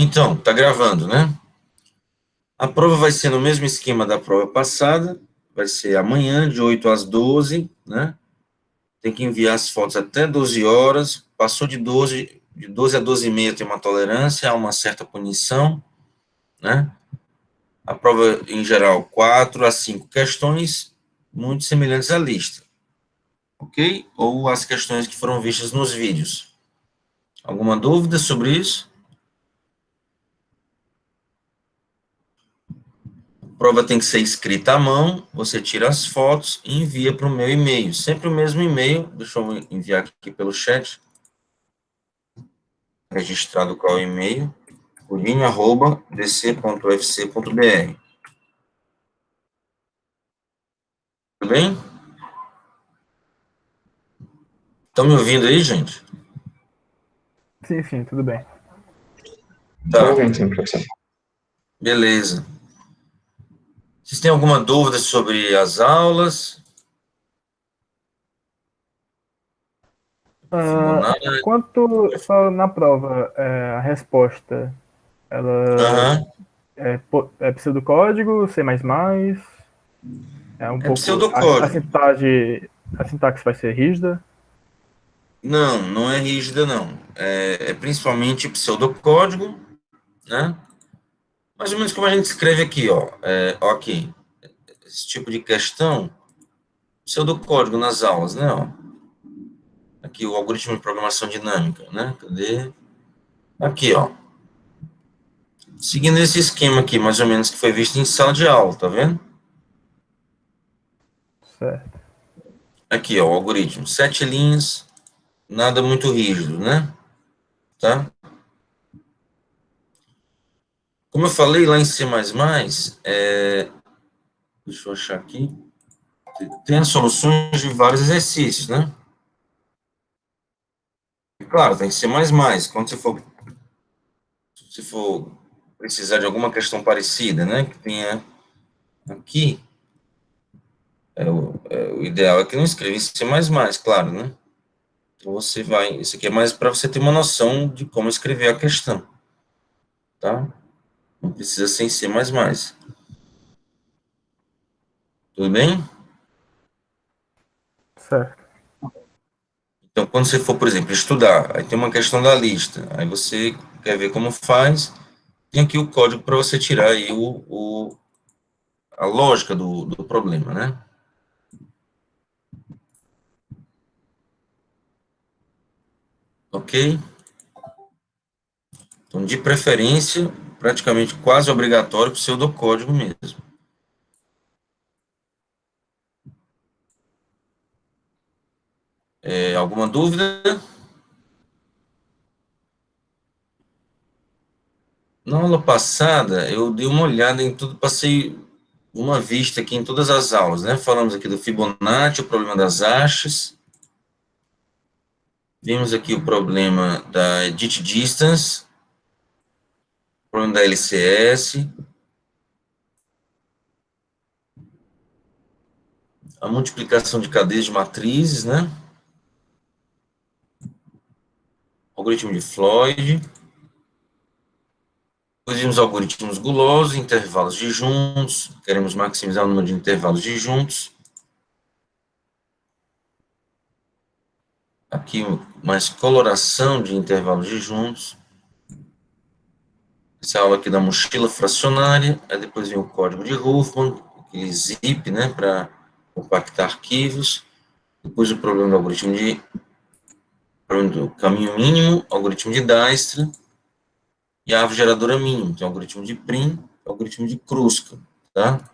Então, tá gravando, né? A prova vai ser no mesmo esquema da prova passada, vai ser amanhã, de 8 às 12, né? Tem que enviar as fotos até 12 horas, passou de doze a 12 e meia tem uma tolerância, há uma certa punição, né? A prova, em geral, 4 a 5 questões, muito semelhantes à lista, ok? Ou as questões que foram vistas nos vídeos. Alguma dúvida sobre isso? Prova tem que ser escrita à mão, você tira as fotos e envia para o meu e-mail. Sempre o mesmo e-mail, deixa eu enviar aqui pelo chat, registrado qual é o e-mail, purinho@dc.ufc.br. Tudo bem? Estão me ouvindo aí, gente? Sim, tudo bem. Tá, Ouvindo sim, professor. beleza. Vocês têm alguma dúvida sobre as aulas? Fibonacci? Quanto só na prova, a resposta, ela Aham. é pseudocódigo, C++, é um É pouco, pseudocódigo. a sintaxe vai ser rígida. Não, não é rígida, não. É principalmente pseudocódigo, né? Mais ou menos como a gente escreve aqui, ó. Ok. Esse tipo de questão, pseudocódigo nas aulas, né? Ó. Aqui o algoritmo de programação dinâmica, né? Cadê? Aqui, ó. Seguindo esse esquema aqui, mais ou menos, que foi visto em sala de aula, tá vendo? Certo. Aqui, ó, o algoritmo. 7 linhas, nada muito rígido, né? Tá? Como eu falei lá em C++, deixa eu achar aqui, tem as soluções de vários exercícios, né? Claro, tem que ser mais. Quando se for precisar de alguma questão parecida, né? Que tenha aqui, o ideal é que não escreva em C++, claro, né? Então você vai, isso aqui é mais para você ter uma noção de como escrever a questão, tá? Não precisa ser em C++. Tudo bem? Certo. Então, quando você for, por exemplo, estudar, aí tem uma questão da lista, aí você quer ver como faz, tem aqui o código para você tirar aí a lógica do problema, né? Ok? Então, de preferência, praticamente quase obrigatório pseudocódigo mesmo. Alguma dúvida? Na aula passada, eu dei uma olhada em tudo, passei uma vista aqui em todas as aulas, né? Falamos aqui do Fibonacci, o problema das hastes, vimos aqui o problema da edit distance, o problema da LCS, a multiplicação de cadeias de matrizes, né? Algoritmo de Floyd, depois vimos algoritmos gulosos, intervalos disjuntos, queremos maximizar o número de intervalos disjuntos. Aqui mais coloração de intervalos disjuntos. Essa aula aqui da mochila fracionária, aí depois vem o código de Huffman, aquele zip, né, para compactar arquivos. Depois o problema do caminho mínimo, algoritmo de Dijkstra, e a árvore geradora mínima, tem o algoritmo de Prim, o algoritmo de Kruskal, tá?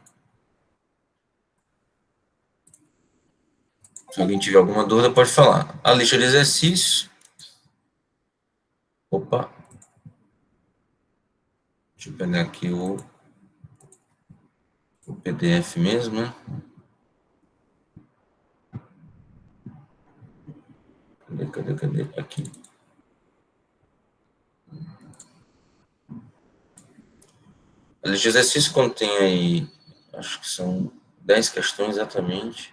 Se alguém tiver alguma dúvida, pode falar. A lista de exercícios. Opa. Deixa eu pegar aqui o PDF mesmo, né? Cadê? Aqui. A lista de exercícios contém aí, acho que são 10 questões exatamente.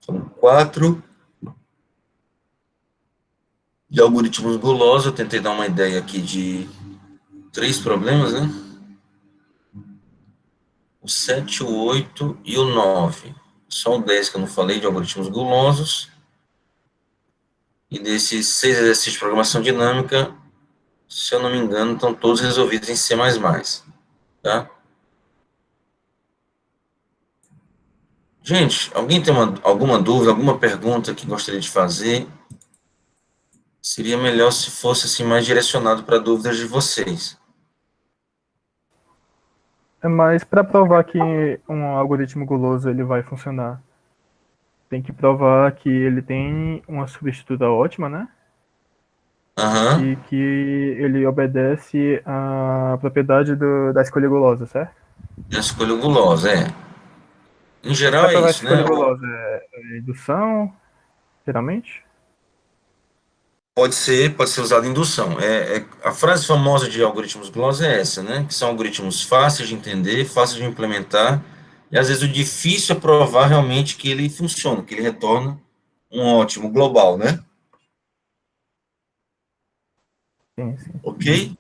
São 4 De algoritmos gulosos, eu tentei dar uma ideia aqui de 3 problemas, né? O 7, o 8 e o 9. Só o 10 que eu não falei de algoritmos gulosos. E desses 6 exercícios de programação dinâmica, se eu não me engano, estão todos resolvidos em C++, tá? Gente, alguém tem alguma dúvida, alguma pergunta que gostaria de fazer? Seria melhor se fosse assim mais direcionado para dúvidas de vocês. Mas para provar que um algoritmo guloso ele vai funcionar, tem que provar que ele tem uma substituta ótima, né? Aham, E que ele obedece à propriedade da escolha gulosa, certo? eu escolho gulosa, é. Em E para geral é provar essa isso, né? escolha gulosa, é indução, geralmente? Pode ser usado indução. A frase famosa de algoritmos gulosos é essa, né? Que são algoritmos fáceis de entender, fáceis de implementar, e às vezes o difícil é provar realmente que ele funciona, que ele retorna um ótimo global, né? Sim, sim. Ok?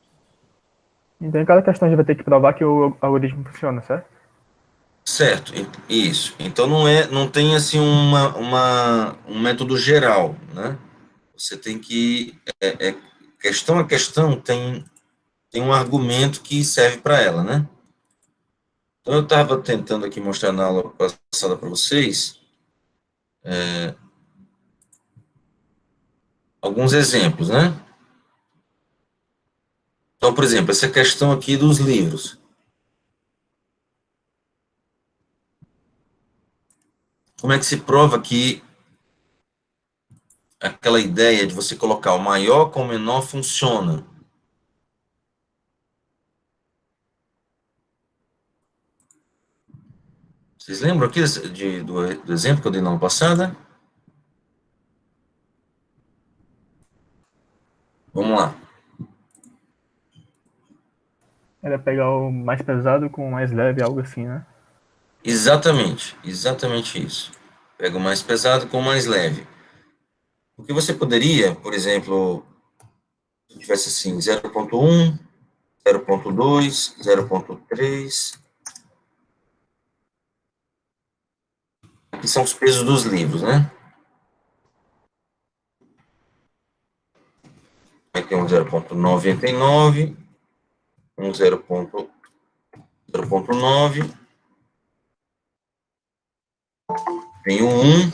Então, em cada questão a gente vai ter que provar que o algoritmo funciona, certo? Certo, isso. Então não tem assim um método geral, né? Você tem que questão a questão tem um argumento que serve para ela, né? Então eu estava tentando aqui mostrar na aula passada para vocês alguns exemplos, né? Então, por exemplo, essa questão aqui dos livros. Como é que se prova que aquela ideia de você colocar o maior com o menor funciona? Vocês lembram aqui do exemplo que eu dei na aula passada? Vamos lá. Era pegar o mais pesado com o mais leve, algo assim, né? Exatamente isso. Pega o mais pesado com o mais leve. Porque você poderia, por exemplo, se tivesse assim 0.1, 0.2, 0.3, que são os pesos dos livros, né? Aí tem um 0.99, um 0.9, tem um 1, deixa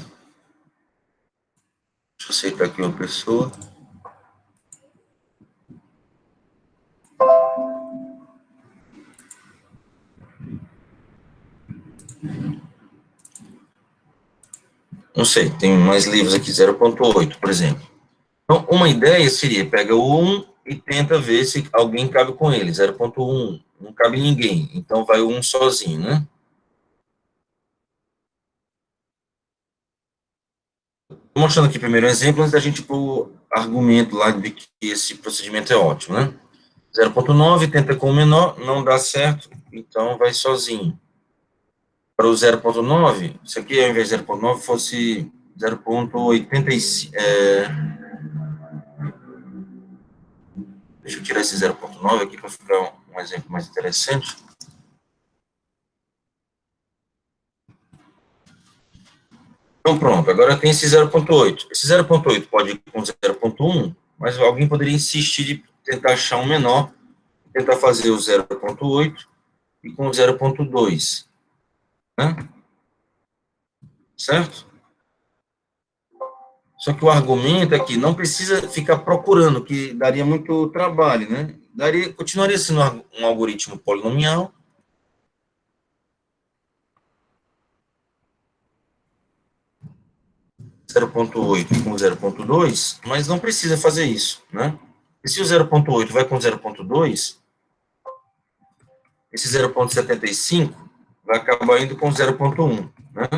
eu aceitar aqui uma pessoa, não sei, tem mais livros aqui, 0.8, por exemplo. Então, uma ideia seria, pega o 1 e tenta ver se alguém cabe com ele, 0.1, não cabe ninguém, então vai o 1 sozinho, né? Estou mostrando aqui primeiro um exemplo, antes da gente ir para o argumento lá de que esse procedimento é ótimo, né? 0.9 tenta com o menor, não dá certo, então vai sozinho. Para o 0.9, isso aqui ao invés de 0.9 fosse 0.85, deixa eu tirar esse 0.9 aqui para ficar um exemplo mais interessante. Então pronto, agora tem esse 0.8. Esse 0.8 pode ir com 0.1, mas alguém poderia insistir de tentar achar um menor, tentar fazer o 0.8 e com 0.2, né? Certo? Só que o argumento é que não precisa ficar procurando, que daria muito trabalho, né? Continuaria sendo um algoritmo polinomial, 0.8 com 0.2, mas não precisa fazer isso, né? E se o 0.8 vai com 0.2, esse 0.75 vai acabar indo com 0.1, né?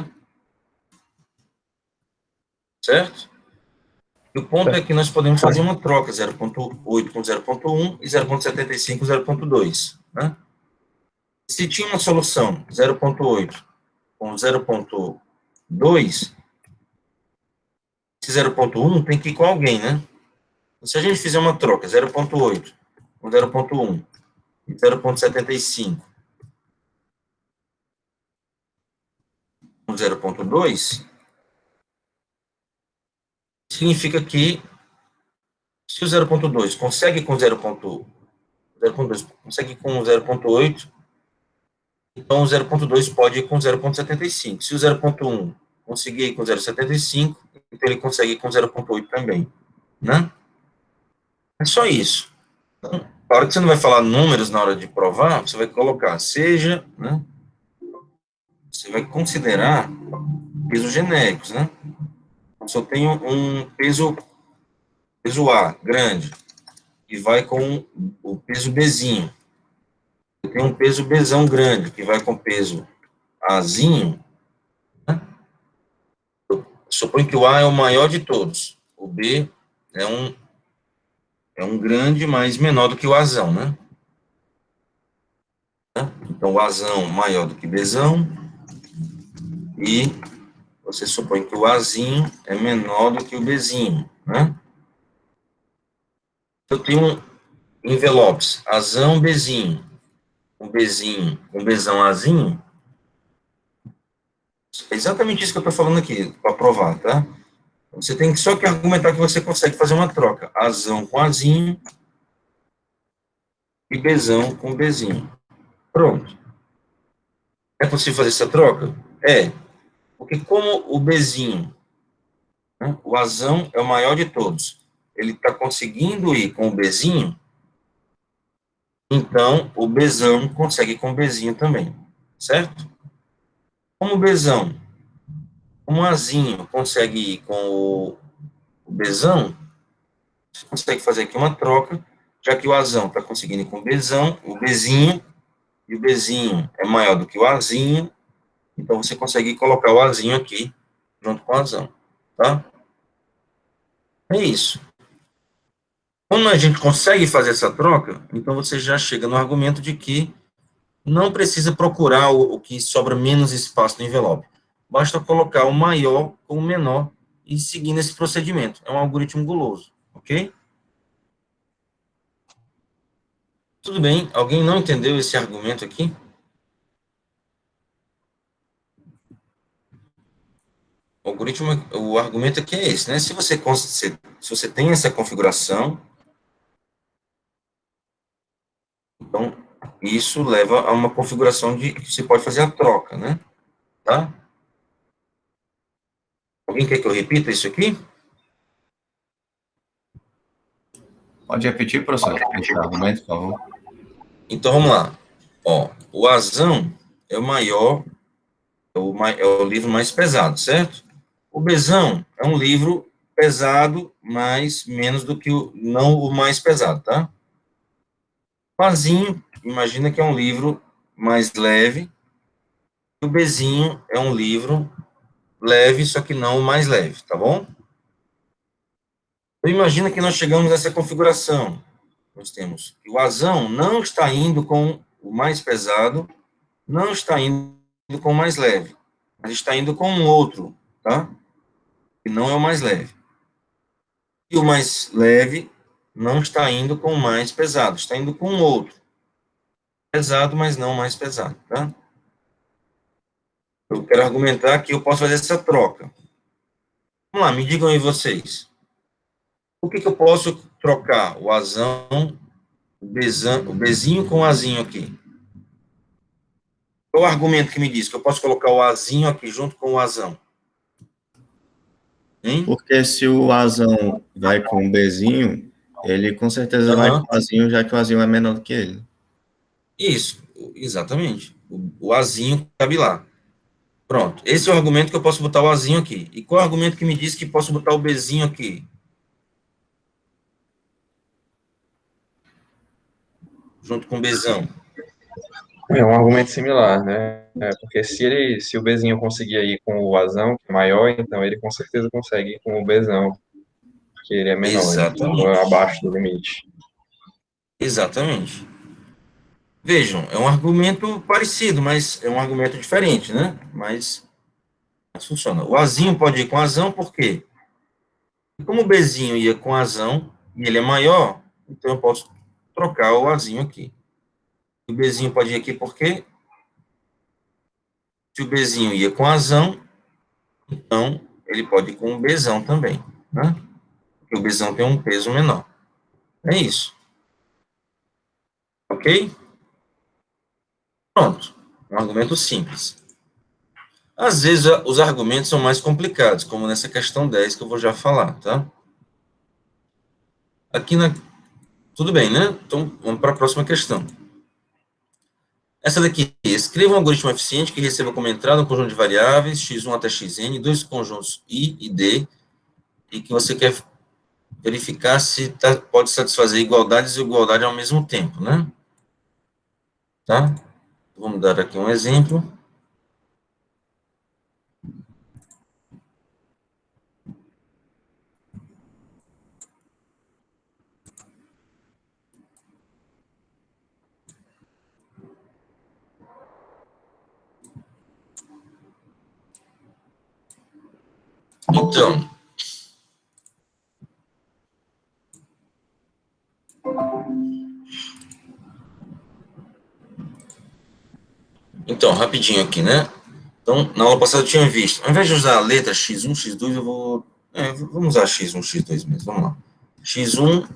Certo? E o ponto é Certo. que nós podemos fazer uma troca, 0.8 com 0.1 e 0.75 com 0.2, né? Se tinha uma solução 0.8 com 0.2, esse 0.1 tem que ir com alguém, né? Se a gente fizer uma troca 0,8 com 0,1 e 0,75 com 0,2, significa que se o 0,2 consegue com 0,2 consegue com 0,8, então o 0,2 pode ir com 0,75. Se o 0,1 conseguir ir com 0,75, então ele consegue ir com 0,8 também, né? É só isso. Então, claro que você não vai falar números na hora de provar, você vai colocar seja, né? Você vai considerar pesos genéricos, né? Então, se eu tenho um peso A grande, que vai com o peso Bzinho, eu tenho um peso Bzão grande, que vai com o peso Azinho, né? Suponho que o A é o maior de todos, o B é um grande, mas menor do que o Azão, né? Então, o Azão maior do que Bzão, e você supõe que o Azinho é menor do que o Bzinho, né? Eu tenho envelopes, Azão, Bzinho, um Bzão, Azinho, é exatamente isso que eu estou falando aqui, para provar, tá? Você tem só que argumentar que você consegue fazer uma troca, Azão com Azinho e Bzão com Bzinho. Pronto. É possível fazer essa troca? É, porque como o Bzinho, né, o Azão é o maior de todos, ele está conseguindo ir com o Bzinho, então o Bzão consegue ir com o Bzinho também, certo? Como o Bzão, como o Azinho consegue ir com o Bzão, você consegue fazer aqui uma troca, já que o Azão está conseguindo ir com o Bzão, o Bzinho, e o Bzinho é maior do que o Azinho, então você consegue colocar o Azinho aqui, junto com o Azão, tá? É isso. Quando a gente consegue fazer essa troca, então você já chega no argumento de que não precisa procurar o que sobra menos espaço no envelope. Basta colocar o maior com o menor e seguir nesse procedimento. É um algoritmo guloso, ok? Tudo bem? Alguém não entendeu esse argumento aqui? O argumento aqui é esse, né? Se você tem essa configuração, então isso leva a uma configuração de que você pode fazer a troca, né? Tá? Alguém quer que eu repita isso aqui? Pode repetir, professor, esse argumento, por favor? Então vamos lá. Ó, o Azão é o maior, é o livro mais pesado, certo? O Bzão é um livro pesado, mas menos do que não o mais pesado, tá? Pazinho, imagina que é um livro mais leve, e o Bzinho é um livro leve, só que não o mais leve, tá bom? Então, imagina que nós chegamos a essa configuração. Nós temos que o Azão não está indo com o mais pesado, não está indo com o mais leve, mas está indo com um outro, tá? Que não é o mais leve. E o mais leve não está indo com o mais pesado, está indo com um outro. Pesado, mas não mais pesado, tá? Eu quero argumentar que eu posso fazer essa troca. Vamos lá, me digam aí vocês. Por que eu posso trocar o Azão, o Bzinho com o Azinho aqui? Qual o argumento que me diz que eu posso colocar o Azinho aqui junto com o Azão? Hein? Porque se o Azão vai com o Bzinho, ele com certeza vai com o Azinho, já que o Azinho é menor do que ele. Isso, exatamente. O Azinho cabe lá. Pronto. Esse é o argumento que eu posso botar o Azinho aqui. E qual é o argumento que me diz que posso botar o Bzinho aqui? Junto com o Bzão. É um argumento similar, né? Porque se o Bzinho conseguir ir com o Azão, que é maior, então ele com certeza consegue ir com o Bzão, porque ele é menor, então é abaixo do limite. Exatamente. Vejam, é um argumento parecido, mas é um argumento diferente, né? Mas funciona. O Azinho pode ir com Azão, por quê? Como o Bzinho ia com Azão, e ele é maior, então eu posso trocar o Azinho aqui. O Bzinho pode ir aqui porque se o Bzinho ia com Azão, então ele pode ir com o Bzão também, né? Porque o Bzão tem um peso menor. É isso. Ok? Pronto. Um argumento simples. Às vezes, os argumentos são mais complicados, como nessa questão 10, que eu vou já falar, tá? Aqui na... Tudo bem, né? Então, vamos para a próxima questão. Essa daqui, escreva um algoritmo eficiente que receba como entrada um conjunto de variáveis, x1 até xn, dois conjuntos i e d, e que você quer verificar se pode satisfazer igualdades e igualdade ao mesmo tempo, né? Tá? Vamos dar aqui um exemplo. Então, rapidinho aqui, né? Então, na aula passada eu tinha visto, ao invés de usar a letra x1, x2, eu vou... vamos usar x1, x2 mesmo, vamos lá. x1,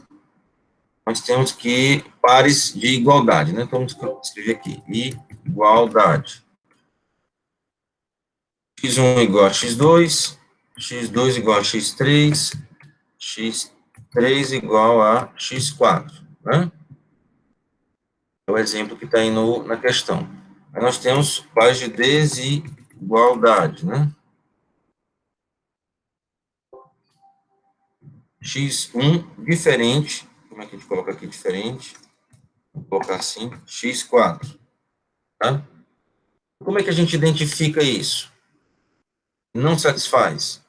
nós temos que pares de igualdade, né? Então, vamos escrever aqui, igualdade. x1 igual a x2, x2 igual a x3, x3 igual a x4, né? É o exemplo que está aí na questão. Aí nós temos pares de desigualdade, né? x1 diferente, como é que a gente coloca aqui diferente? Vou colocar assim, x4, tá? Como é que a gente identifica isso? Não satisfaz.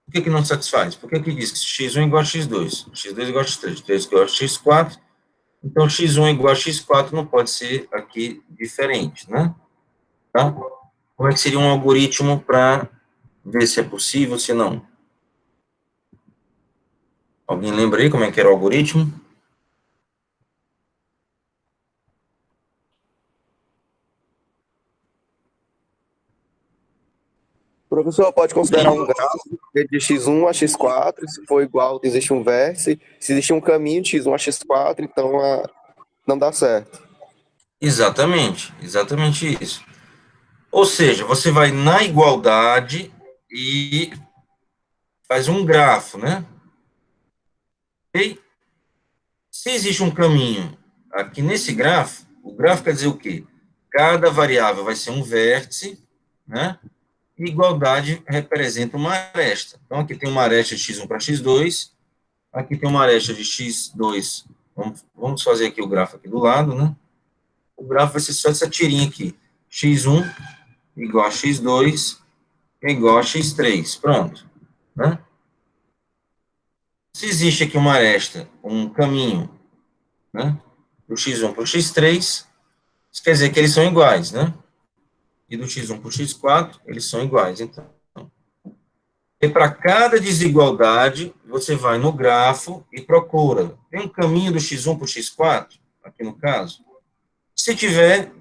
Por que não satisfaz? Porque aqui diz que x1 igual a x2, x2 igual a x3, x3 igual a x4, então x1 igual a x4 não pode ser aqui diferente, né? Tá? Como é que seria um algoritmo para ver se é possível, se não? Alguém lembra aí como é que era o algoritmo? Professor, pode considerar um gráfico de x1 a x4, se for igual, existe um vértice, se existe um caminho de x1 a x4, então não dá certo. Exatamente isso. Ou seja, você vai na igualdade e faz um grafo, né? E se existe um caminho aqui nesse grafo, o grafo quer dizer o quê? Cada variável vai ser um vértice, né? E igualdade representa uma aresta. Então, aqui tem uma aresta de x1 para x2, aqui tem uma aresta de x2, vamos fazer aqui o grafo aqui do lado, né? O grafo vai ser só essa tirinha aqui, x1 igual a x2 igual a x3, pronto, né? Se existe aqui uma aresta, um caminho, né, do x1 para o x3, isso quer dizer que eles são iguais, né? E do x1 para o x4, eles são iguais, então. E para cada desigualdade, você vai no grafo e procura. Tem um caminho do x1 para o x4, aqui no caso? Se tiver,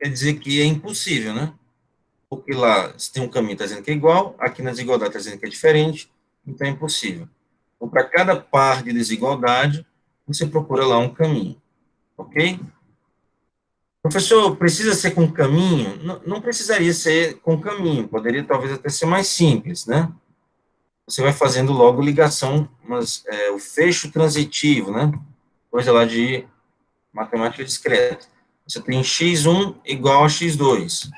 quer dizer que é impossível, né? Porque lá, se tem um caminho está dizendo que é igual, aqui na desigualdade está dizendo que é diferente, então é impossível. Então, para cada par de desigualdade, você procura lá um caminho, ok? Professor, precisa ser com caminho? Não precisaria ser com caminho, poderia talvez até ser mais simples, né? Você vai fazendo logo ligação, mas o fecho transitivo, né? Coisa lá de matemática discreta. Você tem x1 igual a x2.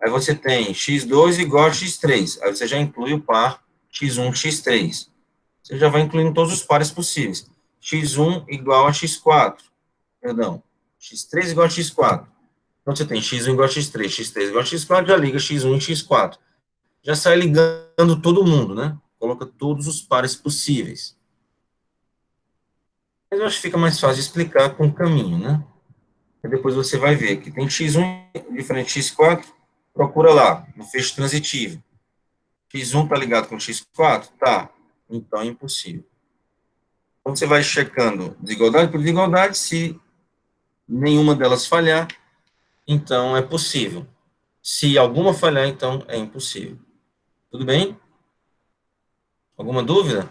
Aí você tem x2 igual a x3. Aí você já inclui o par x1, x3. Você já vai incluindo todos os pares possíveis. x1 igual a x4. Perdão. x3 igual a x4. Então você tem x1 igual a x3, x3 igual a x4, já liga x1 e x4. Já sai ligando todo mundo, né? Coloca todos os pares possíveis. Mas eu acho que fica mais fácil de explicar com o caminho, né? E depois você vai ver que tem x1 diferente de x4, procura lá, no fecho transitivo. x1 está ligado com x4? Tá. Então é impossível. Então, você vai checando desigualdade por desigualdade, se nenhuma delas falhar, então é possível. Se alguma falhar, então é impossível. Tudo bem? Alguma dúvida?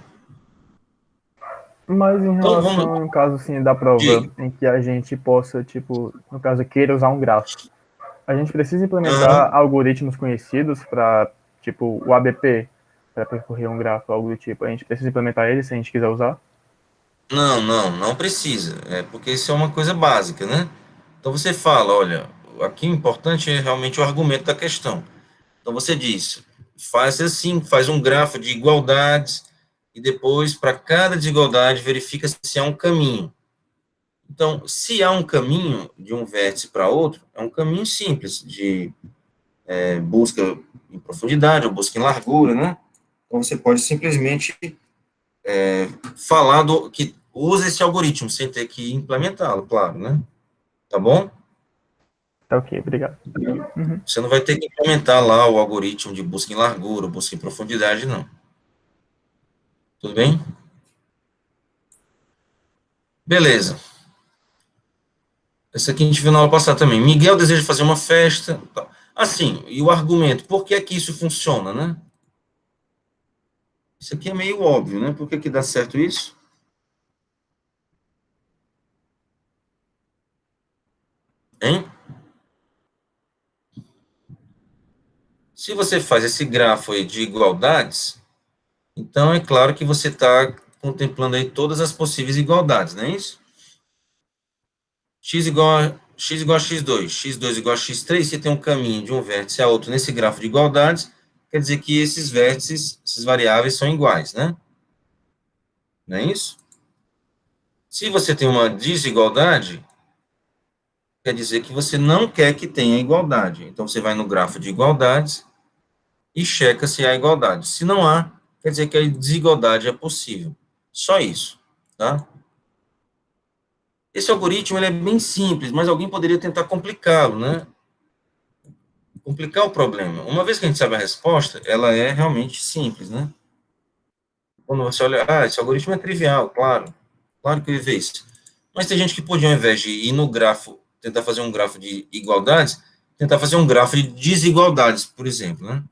Mas em Então, vamos... relação, no caso, assim, da prova, Diga. em que a gente possa, tipo, no caso, queira usar um gráfico, a gente precisa implementar Aham. algoritmos conhecidos para, tipo, o ABP, para percorrer um gráfico, algo do tipo. A gente precisa implementar ele se a gente quiser usar? Não precisa. É porque isso é uma coisa básica, né? Então você fala, olha, aqui o importante é realmente o argumento da questão. Então você diz, faz assim, faz um grafo de igualdades e depois, para cada desigualdade, verifica se há um caminho. Então, se há um caminho de um vértice para outro, é um caminho simples de busca em profundidade ou busca em largura, né? Então você pode simplesmente falar que usa esse algoritmo sem ter que implementá-lo, claro, né? Tá bom? Tá ok, obrigado. Uhum. Você não vai ter que implementar lá o algoritmo de busca em largura, busca em profundidade, não. Tudo bem? Beleza. Esse aqui a gente viu na aula passada também. Miguel deseja fazer uma festa. Assim, e o argumento, por que é que isso funciona, né? Isso aqui é meio óbvio, né? Por que que dá certo isso? Hein? Se você faz esse grafo aí de igualdades, então é claro que você está contemplando aí todas as possíveis igualdades, não é isso? X igual a x2, x2 igual a x3, você tem um caminho de um vértice a outro nesse grafo de igualdades, quer dizer que esses vértices, essas variáveis são iguais, né? Não é isso? Se você tem uma desigualdade, quer dizer que você não quer que tenha igualdade. Então, você vai no grafo de igualdades e checa se há igualdade. Se não há, quer dizer que a desigualdade é possível. Só isso, tá? Esse algoritmo ele é bem simples, mas alguém poderia tentar complicá-lo, né? Complicar o problema. Uma vez que a gente sabe a resposta, ela é realmente simples, né? Quando você olha, esse algoritmo é trivial, claro. Claro que ele vê isso. Mas tem gente que podia, ao invés de ir no grafo, tentar fazer um grafo de igualdades, tentar fazer um grafo de desigualdades, por exemplo, né?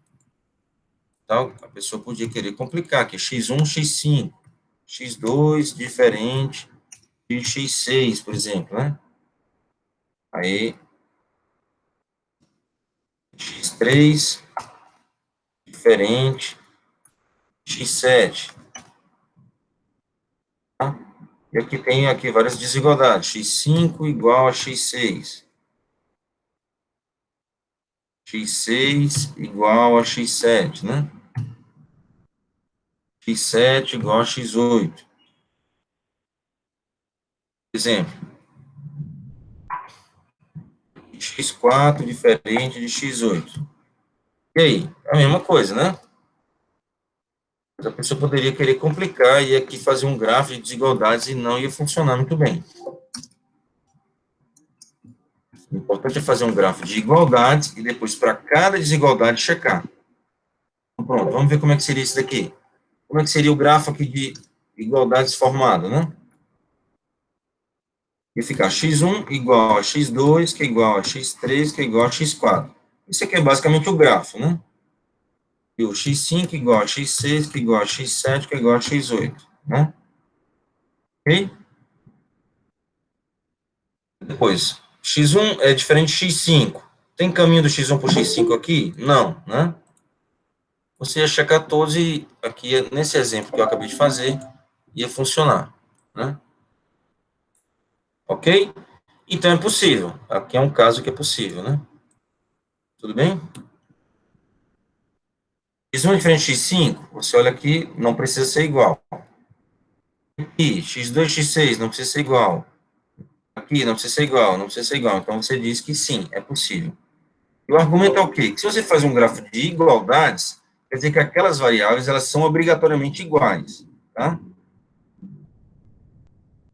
Então, a pessoa podia querer complicar, que é x1, x5, x2 diferente de x6, por exemplo, né? Aí, x3 diferente de x7. Tá? E aqui tem aqui várias desigualdades. x5 igual a x6. x6 igual a x7, né? x7 igual a x8. Exemplo. x4 diferente de x8. E aí? É a mesma coisa, né? Mas a pessoa poderia querer complicar e aqui fazer um gráfico de desigualdades e não ia funcionar muito bem. O importante é fazer um gráfico de igualdades e depois, para cada desigualdade, checar. Então, pronto, vamos ver como é que seria isso daqui. Como é que seria o gráfico aqui de igualdades formado, né? E ficar x1 igual a x2, que é igual a x3, que é igual a x4. Isso aqui é basicamente o grafo, né? E o x5 igual a x6, que é igual a x7, que é igual a x8, né? Ok? Depois, x1 é diferente de x5. Tem caminho do x1 para o x5 aqui? Não, né? Você ia checar todos e aqui, nesse exemplo que eu acabei de fazer, ia funcionar, né? Ok? Então é possível. Aqui é um caso que é possível, né? Tudo bem? x1 é diferente de x5, você olha aqui, não precisa ser igual. Aqui, x2, x6, não precisa ser igual. Aqui, não precisa ser igual, não precisa ser igual. Então, você diz que sim, é possível. E o argumento é o quê? Que se você faz um gráfico de igualdades, quer dizer que aquelas variáveis, elas são obrigatoriamente iguais, tá?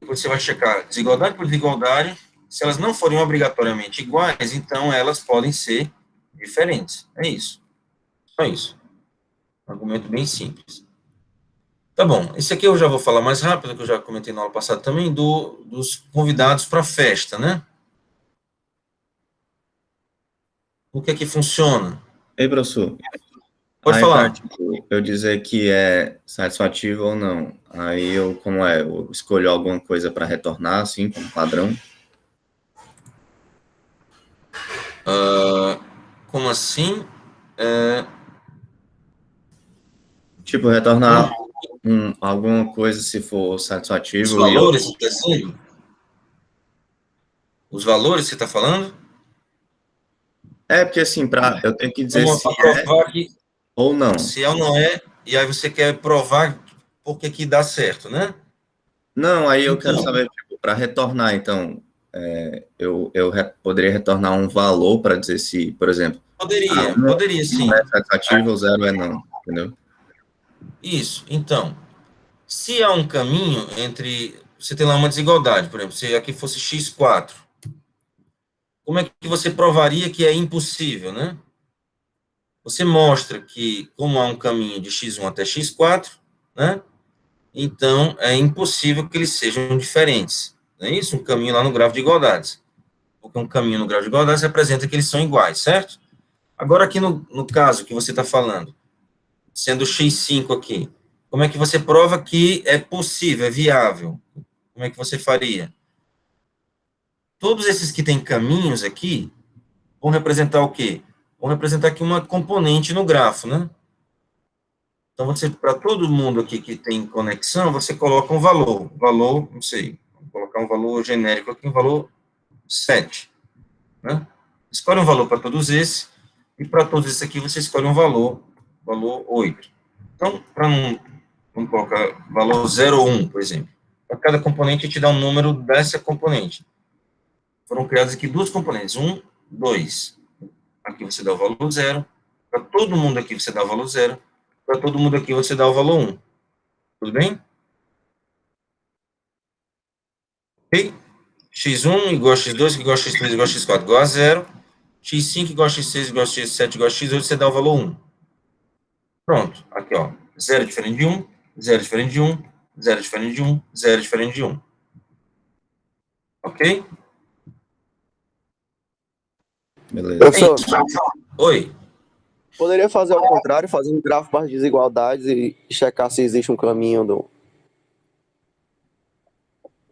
Depois você vai checar desigualdade por desigualdade. Se elas não forem obrigatoriamente iguais, então elas podem ser diferentes. É isso. Só isso. Um argumento bem simples. Tá bom, esse aqui eu já vou falar mais rápido, que eu já comentei na aula passada também, dos convidados para a festa, né? O que é que funciona? Ei, professor, Pode aí para falar. tipo, eu dizer que é satisfativo ou não, aí eu, como é, eu escolho alguma coisa para retornar, assim, como padrão. Como assim? Tipo, retornar alguma coisa se for Os satisfativo e eu... valores, quer dizer? Os valores que você está falando? É, porque assim, eu tenho que dizer Vamos se é provar que ou não. se é ou não é, e aí você quer provar por que que dá certo, né? Não, aí eu quero Então, saber, tipo, para retornar, então, poderia retornar um valor para dizer se, por exemplo, poderia um sim. é satisfativo ou 0 é não, entendeu? Isso. Então, se há um caminho entre. Você tem lá uma desigualdade, por exemplo, se aqui fosse x4, como é que você provaria que é impossível, né? Você mostra que, como há um caminho de x1 até x4, né? Então é impossível que eles sejam diferentes. Não é isso? Um caminho lá no grafo de igualdades. Porque um caminho no grafo de igualdades representa que eles são iguais, certo? Agora, aqui no caso que você está falando, sendo x5 aqui, como é que você prova que é possível, é viável? Como é que você faria? Todos esses que têm caminhos aqui vão representar o quê? Vão representar aqui uma componente no grafo, né? Então, você, para todo mundo aqui que tem conexão, você coloca um valor. Valor, não sei, vou colocar um valor genérico aqui, um valor 7, né? Escolhe um valor para todos esses, e para todos esses aqui você escolhe um valor 8. Então, para não, vamos colocar valor 0 ou 1, por exemplo. Para cada componente, te dá um número dessa componente. Foram criadas aqui duas componentes, 1, 2. Aqui você dá o valor 0. Para todo mundo aqui você dá o valor 0. Para todo mundo aqui você dá o valor 1. Tudo bem? Ok? x1 igual a x2, igual a x3, igual a x4, igual a 0. x5 igual a x6, igual a x7, igual a x8, você dá o valor 1. Pronto. Aqui, ó. 0 diferente de 1, 0 diferente de 1, 0 diferente de 1, 0 diferente de 1. Ok? Beleza. Professor, Oi. poderia fazer ao contrário, fazer um gráfico para as desigualdades e checar se existe um caminho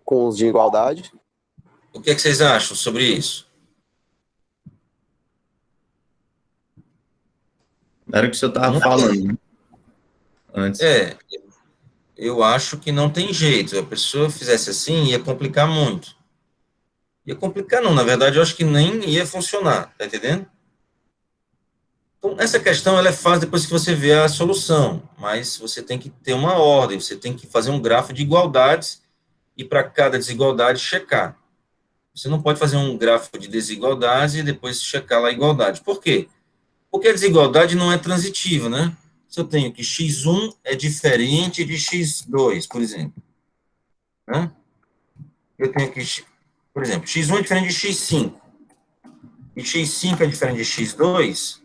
com os de igualdade? O que é que vocês acham sobre isso? Era o que o senhor estava falando, né? Antes. Eu acho que não tem jeito. A pessoa fizesse assim, ia complicar muito. Ia complicar não, na verdade, eu acho que nem ia funcionar, tá entendendo? Então, essa questão, ela é fácil depois que você vê a solução, mas você tem que ter uma ordem, você tem que fazer um grafo de igualdades e para cada desigualdade checar. Você não pode fazer um gráfico de desigualdades e depois checar lá a igualdade. Por quê? Porque a desigualdade não é transitiva, né? Se eu tenho que x1 é diferente de x2, por exemplo, né? Eu tenho que, por exemplo, x1 é diferente de x5, e x5 é diferente de x2,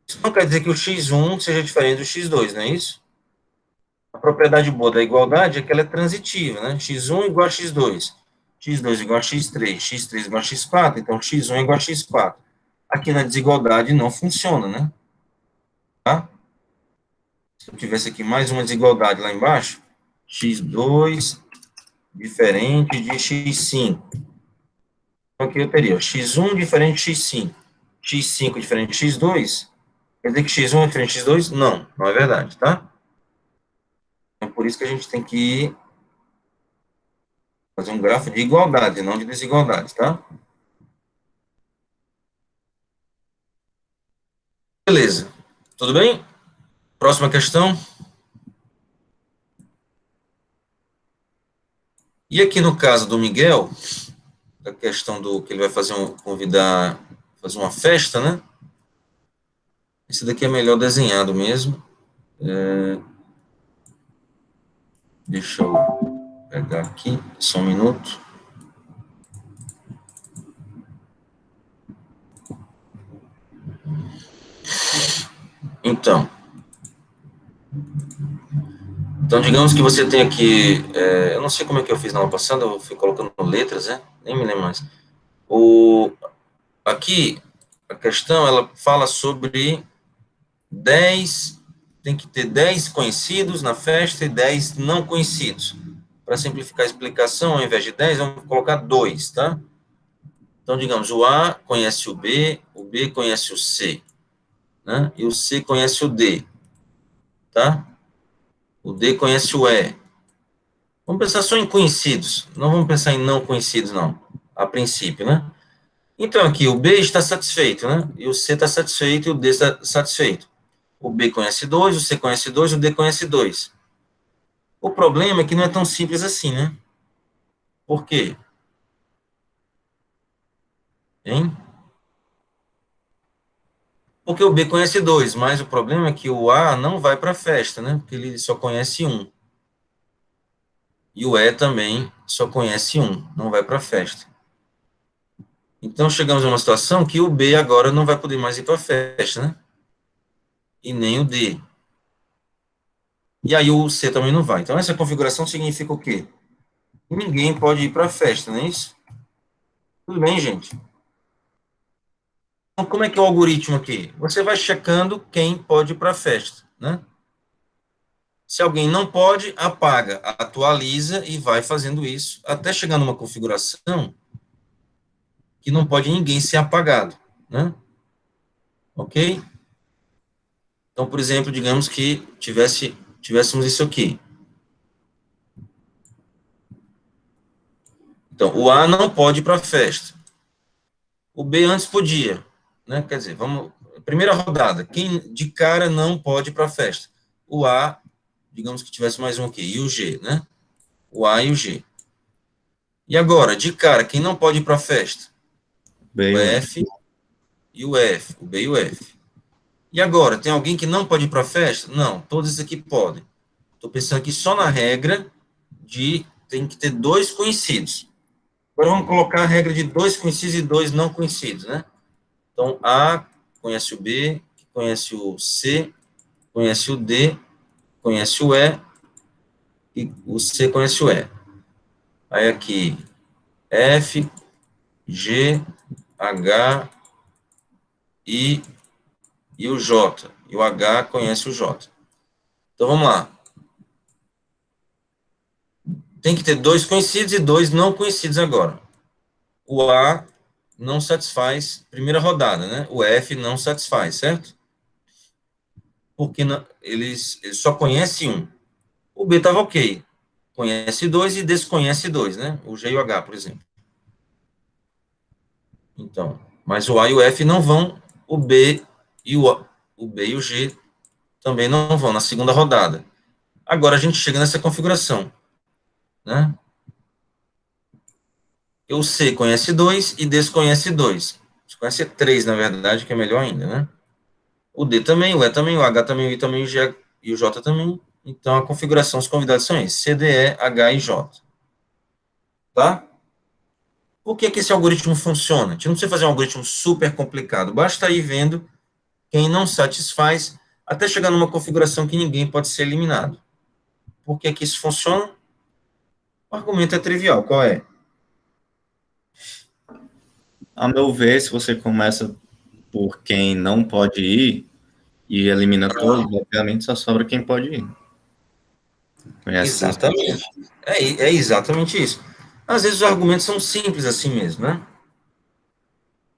isso não quer dizer que o x1 seja diferente do x2, não é isso? A propriedade boa da igualdade é que ela é transitiva, né? x1 igual a x2, x2 igual a x3, x3 igual a x4, então x1 é igual a x4. Aqui na desigualdade não funciona, né? Tá? Se eu tivesse aqui mais uma desigualdade lá embaixo, x2 diferente de x5. Então, aqui eu teria x1 diferente de x5, x5 diferente de x2, quer dizer que x1 é diferente de x2? Não, não é verdade, tá? Então, por isso que a gente tem que fazer um grafo de igualdade, não de desigualdade, tá? Beleza. Tudo bem? Próxima questão. E aqui no caso do Miguel, a questão do que ele vai fazer fazer uma festa, né? Esse daqui é melhor desenhado mesmo. Deixa eu pegar aqui, só um minuto. Então, Então, digamos que você tem aqui, eu não sei como é que eu fiz na aula passada, eu fui colocando letras, né? Nem me lembro mais. Aqui, a questão, ela fala sobre 10, tem que ter 10 conhecidos na festa e 10 não conhecidos. Para simplificar a explicação, ao invés de 10, vamos colocar 2, tá? Então, digamos, o A conhece o B conhece o C, né? E o C conhece o D, tá? O D conhece o E. Vamos pensar só em conhecidos, não vamos pensar em não conhecidos, não, a princípio, né? Então, aqui, o B está satisfeito, né? E o C está satisfeito e o D está satisfeito. O B conhece 2, o C conhece 2, o D conhece 2. O problema é que não é tão simples assim, né? Por quê? Hein? Porque o B conhece 2, mas o problema é que o A não vai para a festa, né? Porque ele só conhece 1. E o E também só conhece 1, não vai para a festa. Então, chegamos a uma situação que o B agora não vai poder mais ir para a festa, né? E nem o D. E aí o C também não vai. Então, essa configuração significa o quê? Ninguém pode ir para a festa, não é isso? Tudo bem, gente? Então, como é que é o algoritmo aqui? Você vai checando quem pode ir para a festa, né? Se alguém não pode, apaga, atualiza e vai fazendo isso até chegar numa configuração que não pode ninguém ser apagado, né? Ok? Então, por exemplo, digamos que tivéssemos isso aqui. Então, o A não pode ir para a festa. O B antes podia, né? Quer dizer, vamos, primeira rodada, quem de cara não pode ir para a festa? O A, digamos que tivesse mais um aqui, e o G, né? O A e o G. E agora, de cara, quem não pode ir para a festa? B, O F e o F, o B e o F. E agora, tem alguém que não pode ir para a festa? Não, todos esses aqui podem. Estou pensando aqui só na regra de tem que ter 2 conhecidos. Agora vamos colocar a regra de 2 conhecidos e 2 não conhecidos, né? Então, A conhece o B, conhece o C, conhece o D, conhece o e o C conhece o E. Aí aqui, F, G, H, I e o J. E o H conhece o J. Então, vamos lá. Tem que ter 2 conhecidos e 2 não conhecidos agora. O A não satisfaz primeira rodada, né? O F não satisfaz, certo? Porque eles só conhecem um. O B estava ok. Conhece 2 e desconhece 2, né? O G e o H, por exemplo. Então, mas o A e o F não vão, o B e o B e o G também não vão na segunda rodada. Agora a gente chega nessa configuração, né? O C conhece 2 e desconhece 2. Conhece 3, na verdade, que é melhor ainda, né? O D também, o E também, o H também, o I também, o G e o J também. Então, a configuração, os convidados são esses, C, D, E, H e J. Tá? Por que que esse algoritmo funciona? A gente não precisa fazer um algoritmo super complicado, basta ir vendo quem não satisfaz, até chegar numa configuração que ninguém pode ser eliminado. Por que que isso funciona? O argumento é trivial, qual é? A meu ver, se você começa por quem não pode ir e elimina todos, obviamente só sobra quem pode ir. Conhece Exatamente. É exatamente isso. Às vezes os argumentos são simples assim mesmo, né?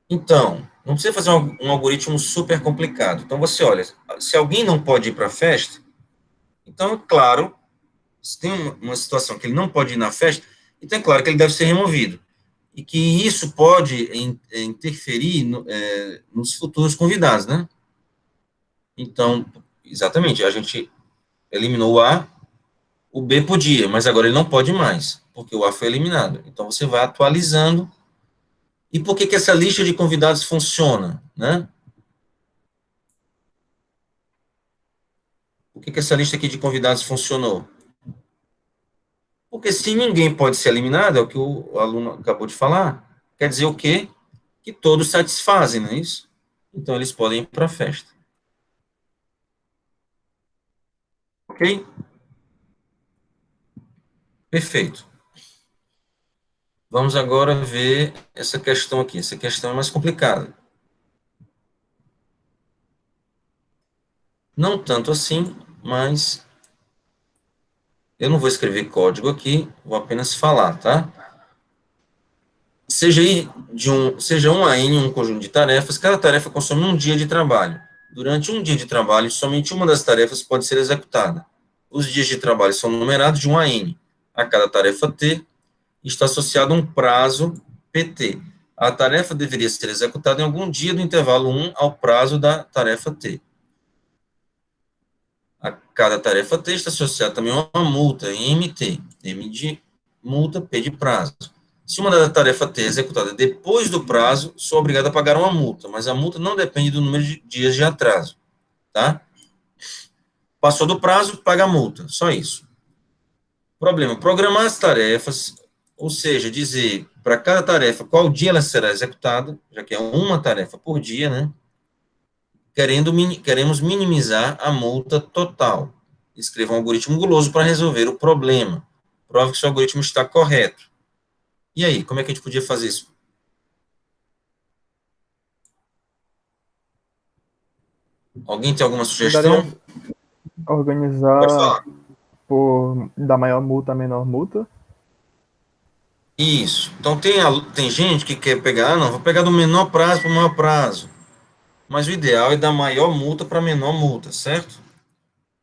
Então, não precisa fazer um algoritmo super complicado. Então, você olha, se alguém não pode ir para a festa, então, é claro, se tem uma situação que ele não pode ir na festa, então é claro que ele deve ser removido. E que isso pode interferir nos futuros convidados, né? Então, exatamente, a gente eliminou o A, o B podia, mas agora ele não pode mais, porque o A foi eliminado. Então, você vai atualizando. E por que que essa lista de convidados funciona, né? Por que que essa lista aqui de convidados funcionou? Porque se ninguém pode ser eliminado, é o que o aluno acabou de falar, quer dizer o quê? Que todos satisfazem, não é isso? Então, eles podem ir para a festa. Ok? Perfeito. Vamos agora ver essa questão aqui. Essa questão é mais complicada. Não tanto assim, mas eu não vou escrever código aqui, vou apenas falar, tá? Seja um AN um conjunto de tarefas, cada tarefa consome um dia de trabalho. Durante um dia de trabalho, somente uma das tarefas pode ser executada. Os dias de trabalho são numerados de 1 a N. A cada tarefa T está associado um prazo PT. A tarefa deveria ser executada em algum dia do intervalo 1 ao prazo da tarefa T. A cada tarefa T está associada também uma multa em MT. M de multa, P de prazo. Se uma da tarefa T é executada depois do prazo, sou obrigado a pagar uma multa, mas a multa não depende do número de dias de atraso, tá? Passou do prazo, paga a multa, só isso. Problema, programar as tarefas, ou seja, dizer para cada tarefa qual dia ela será executada, já que é uma tarefa por dia, né? Queremos minimizar a multa total. Escreva um algoritmo guloso para resolver o problema. Prove que seu algoritmo está correto. E aí, como é que a gente podia fazer isso? Alguém tem alguma sugestão? Daria organizar por da maior multa a menor multa. Isso. Então, tem gente que quer pegar, não, vou pegar do menor prazo para o maior prazo. Mas o ideal é da maior multa para a menor multa, certo?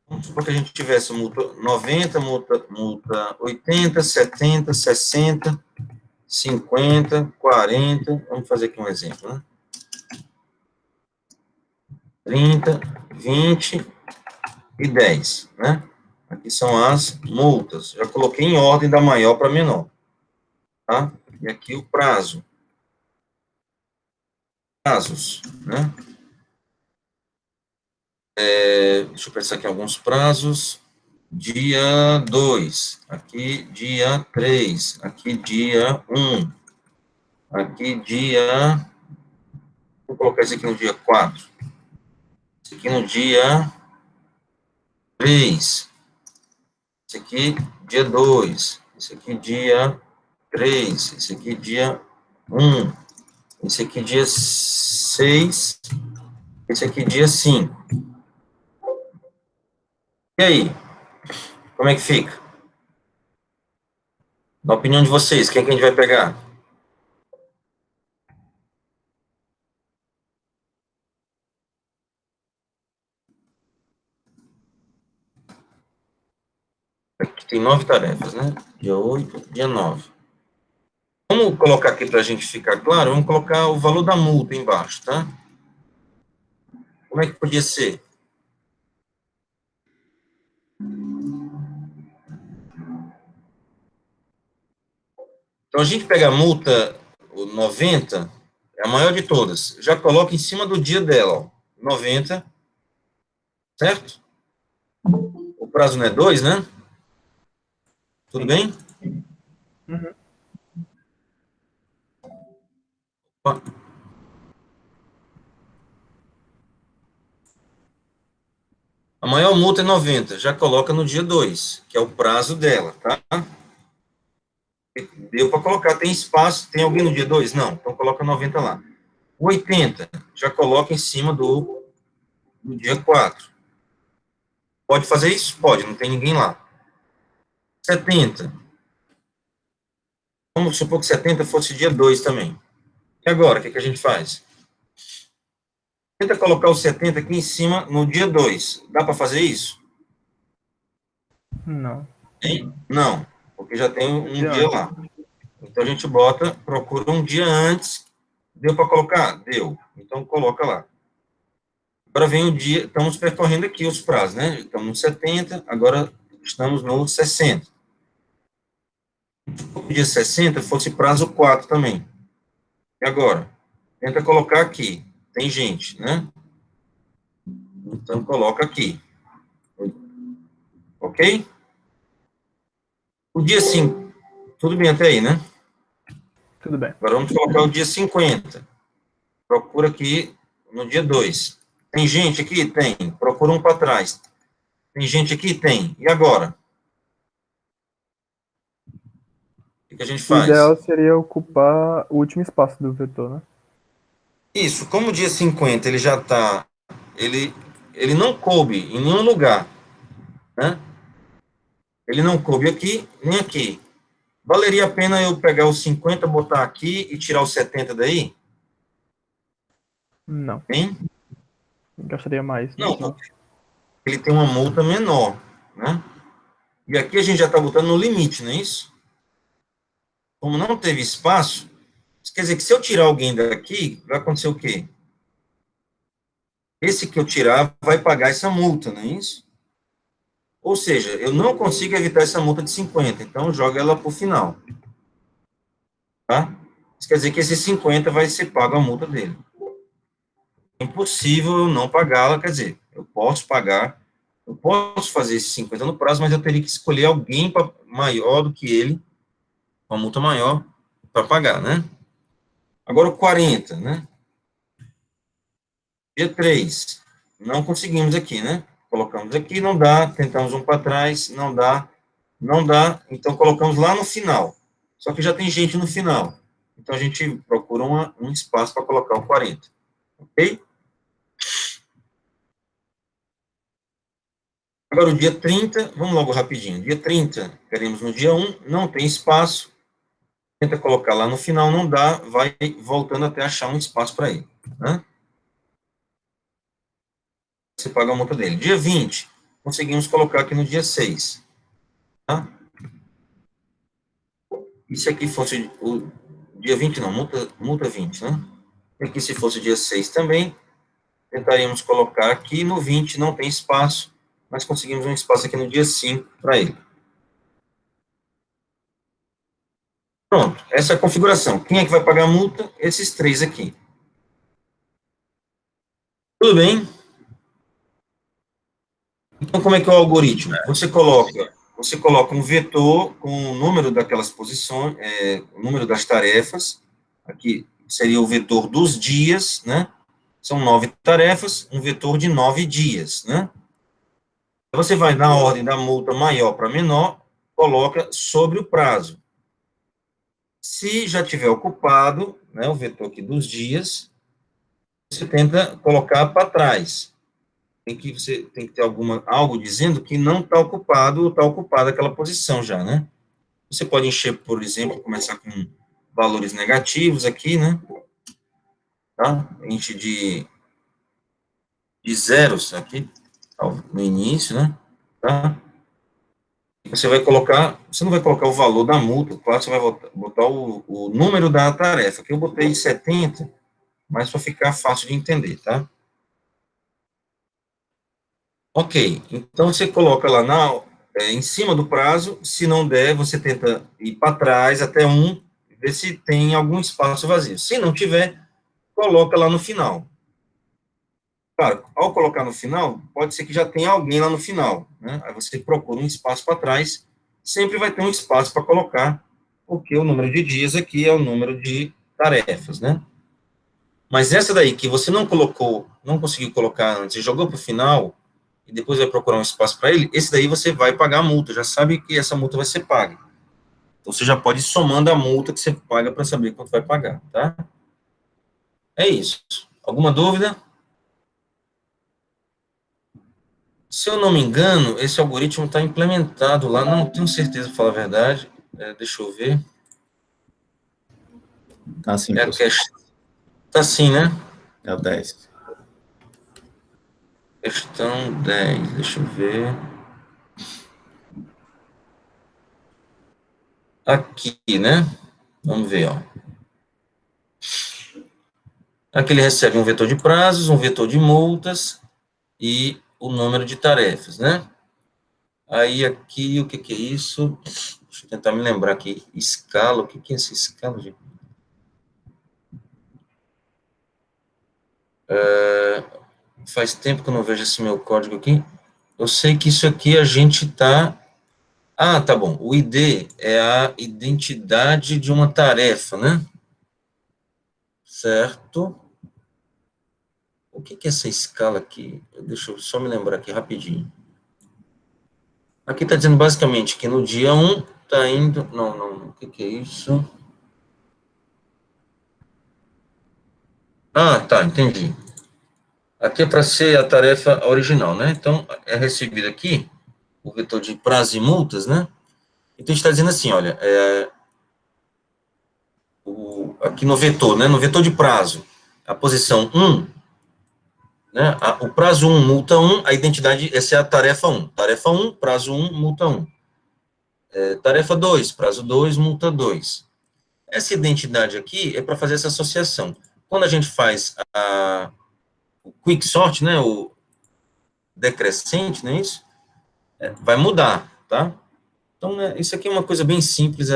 Vamos supor que a gente tivesse multa 90, multa 80, 70, 60, 50, 40. Vamos fazer aqui um exemplo, né? 30, 20 e 10, né? Aqui são as multas. Já coloquei em ordem da maior para menor, tá? E aqui o prazo. Prazos, né? Deixa eu pensar aqui alguns prazos. Dia 2, aqui dia 3, aqui dia 1, aqui dia... Vou colocar esse aqui no dia 4, esse aqui no dia 3, esse aqui dia 2, esse aqui dia 3, esse aqui dia 1, esse aqui dia 6, esse aqui dia 5. E aí? Como é que fica? Na opinião de vocês, quem é que a gente vai pegar? Aqui tem 9 tarefas, né? Dia 8, dia 9. Vamos colocar aqui para a gente ficar claro, vamos colocar o valor da multa embaixo, tá? Como é que podia ser? Então, a gente pega a multa, o 90, é a maior de todas, já coloca em cima do dia dela, ó, 90, certo? O prazo não é 2, né? Tudo bem? Uhum. Ó. A maior multa é 90, já coloca no dia 2, que é o prazo dela, tá? Deu para colocar, tem espaço, tem alguém no dia 2? Não, então coloca 90 lá. 80, já coloca em cima do dia 4. Pode fazer isso? Pode, não tem ninguém lá. 70. Vamos supor que 70 fosse dia 2 também. E agora, o que a gente faz? Tenta colocar o 70 aqui em cima no dia 2. Dá para fazer isso? Não. Hein? Não, porque já tem um Dia dia lá. Então a gente procura um dia antes. Deu para colocar? Deu. Então coloca lá. Agora vem o dia, estamos percorrendo aqui os prazos, né? Estamos no 70, agora estamos no 60. Se o dia 60 fosse prazo 4 também. E agora? Tenta colocar aqui. Tem gente, né? Então coloca aqui. Ok? O dia 5. Tudo bem até aí, né? Tudo bem. Agora vamos colocar o dia 50. Procura aqui no dia 2. Tem gente aqui? Tem. Procura um para trás. Tem gente aqui? Tem. E agora? que a gente O faz? ideal seria ocupar o último espaço do vetor, né? Isso, como o dia 50 ele já está, ele não coube em nenhum lugar, né? Ele não coube aqui, nem aqui. Valeria a pena eu pegar os 50, botar aqui e tirar os 70 daí? Não, Hein? gastaria mais no Não, final. porque ele tem uma multa menor, né? E aqui a gente já está botando no limite, não é isso? Como não teve espaço, isso quer dizer que se eu tirar alguém daqui, vai acontecer o quê? Esse que eu tirar vai pagar essa multa, não é isso? Ou seja, eu não consigo evitar essa multa de 50, então joga ela para o final. Tá? Isso quer dizer que esse 50 vai ser pago a multa dele. É impossível eu não pagá-la, quer dizer, eu posso pagar, eu posso fazer esses 50 no prazo, mas eu teria que escolher alguém maior do que ele, uma multa maior, para pagar, né? Agora o 40, né? Dia 3, não conseguimos aqui, né? Colocamos aqui, não dá, tentamos um para trás, não dá, não dá, então colocamos lá no final. Só que já tem gente no final. Então a gente procura um espaço para colocar o 40. Ok? Agora o dia 30, vamos logo rapidinho. Dia 30, queremos no dia 1, não tem espaço. Tenta colocar lá no final, não dá, vai voltando até achar um espaço para ele. Né? Você paga a multa dele. Dia 20, conseguimos colocar aqui no dia 6. Tá? E se aqui fosse o dia 20, não, multa 20, né? E aqui se fosse o dia 6 também, tentaríamos colocar aqui no 20, não tem espaço, mas conseguimos um espaço aqui no dia 5 para ele. Pronto, essa é a configuração. Quem é que vai pagar a multa? Esses três aqui. Tudo bem? Então, como é que é o algoritmo? Você coloca um vetor com o número daquelas posições, o número das tarefas, aqui seria o vetor dos dias, né? São 9 tarefas, um vetor de 9 dias, né? Você vai na ordem da multa maior para menor, coloca sobre o prazo. Se já tiver ocupado, né, o vetor aqui dos dias, você tenta colocar para trás. Você tem que ter algo dizendo que não está ocupado ou está ocupada aquela posição já, né? Você pode encher, por exemplo, começar com valores negativos aqui, né? Tá? Enche de zeros aqui no início, né? Tá? Você vai colocar, você não vai colocar o valor da multa, claro, você vai botar o número da tarefa, que eu botei de 70, mas para ficar fácil de entender, tá? Ok, então você coloca lá em cima do prazo, se não der, você tenta ir para trás até ver se tem algum espaço vazio. Se não tiver, coloca lá no final. Claro, ao colocar no final, pode ser que já tenha alguém lá no final, né? Aí você procura um espaço para trás, sempre vai ter um espaço para colocar, porque o número de dias aqui é o número de tarefas, né? Mas essa daí que você não colocou, não conseguiu colocar antes, jogou para o final, e depois vai procurar um espaço para ele, esse daí você vai pagar a multa, já sabe que essa multa vai ser paga. Então você já pode ir somando a multa que você paga para saber quanto vai pagar, tá? É isso. Alguma dúvida? Se eu não me engano, esse algoritmo está implementado lá, não tenho certeza, para falar a verdade. Deixa eu ver. Tá assim, É a professor. Tá assim, né? É o 10. Questão 10, deixa eu ver. Aqui, né? Vamos ver, ó. Aqui ele recebe um vetor de prazos, um vetor de multas e o número de tarefas, né? Aí aqui, o que que é isso? Deixa eu tentar me lembrar aqui. Escala, o que que é essa escala, gente? Faz tempo que eu não vejo esse meu código aqui. Eu sei que isso aqui a gente tá... Ah, tá bom. O ID é a identidade de uma tarefa, né? Certo. O que que é essa escala aqui? Deixa eu só me lembrar aqui rapidinho. Aqui está dizendo basicamente que no dia 1 está indo... Não. O que é isso? Ah, tá, entendi. Aqui é para ser a tarefa original, né? Então, é recebido aqui o vetor de prazo e multas, né? Então, está dizendo assim, olha, aqui no vetor, né? No vetor de prazo, a posição 1, né? O prazo 1, multa 1, a identidade, essa é a tarefa 1. Tarefa 1, prazo 1, multa 1. Tarefa 2, prazo 2, multa 2. Essa identidade aqui é para fazer essa associação. Quando a gente faz o quicksort, né? O decrescente, não é isso? Vai mudar, tá? Então, isso aqui é uma coisa bem simples,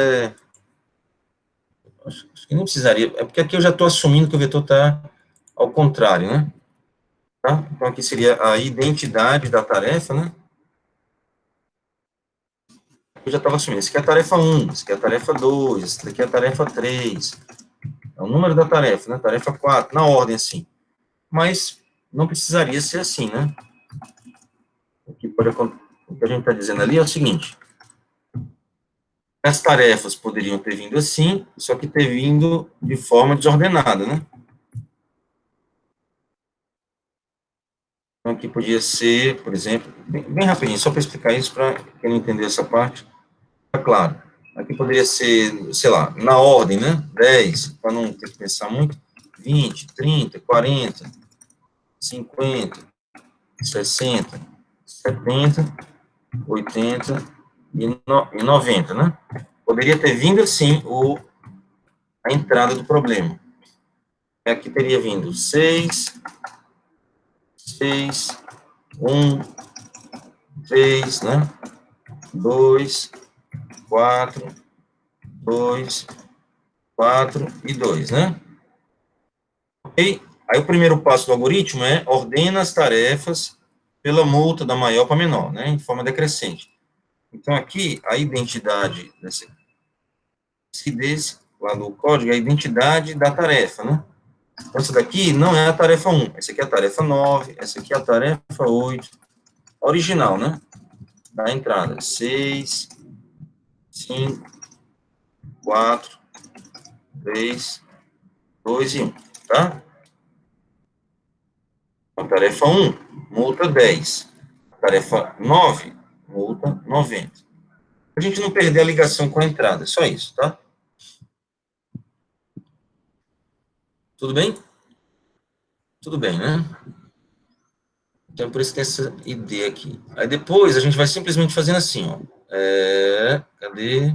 acho que nem precisaria, é porque aqui eu já estou assumindo que o vetor está ao contrário, né? Tá? Então, aqui seria a identidade da tarefa, né? Eu já estava assumindo, esse aqui é a tarefa 1, esse aqui é a tarefa 2, esse aqui é a tarefa 3, é o número da tarefa, né? Tarefa 4, na ordem, assim. Mas não precisaria ser assim, né? O que a gente está dizendo ali é o seguinte: as tarefas poderiam ter vindo assim, só que ter vindo de forma desordenada, né? Então, aqui podia ser, por exemplo, bem rapidinho, só para explicar isso, para quem não entendeu essa parte, tá claro. Aqui poderia ser, sei lá, na ordem, né? 10, para não ter que pensar muito, 20, 30, 40, 50, 60, 70, 80 e 90, né? Poderia ter vindo, assim, a entrada do problema. Aqui teria vindo 6, 1, 3, né? 2, 4, 2, 4 e 2, né? Ok? Aí o primeiro passo do algoritmo é ordena as tarefas pela multa da maior para menor, né? Em forma decrescente. Então, aqui, a identidade desse lá do código é a identidade da tarefa, né? Então, essa daqui não é a tarefa 1, essa aqui é a tarefa 9, essa aqui é a tarefa 8, original, né? Da entrada, 6, 5, 4, 3, 2 e 1, tá? A tarefa 1, multa 10. A tarefa 9, multa 90. A gente não perder a ligação com a entrada, só isso, tá? Tudo bem? Tudo bem, né? Então, por isso tem essa ideia aqui. Aí depois, a gente vai simplesmente fazendo assim, ó. Cadê?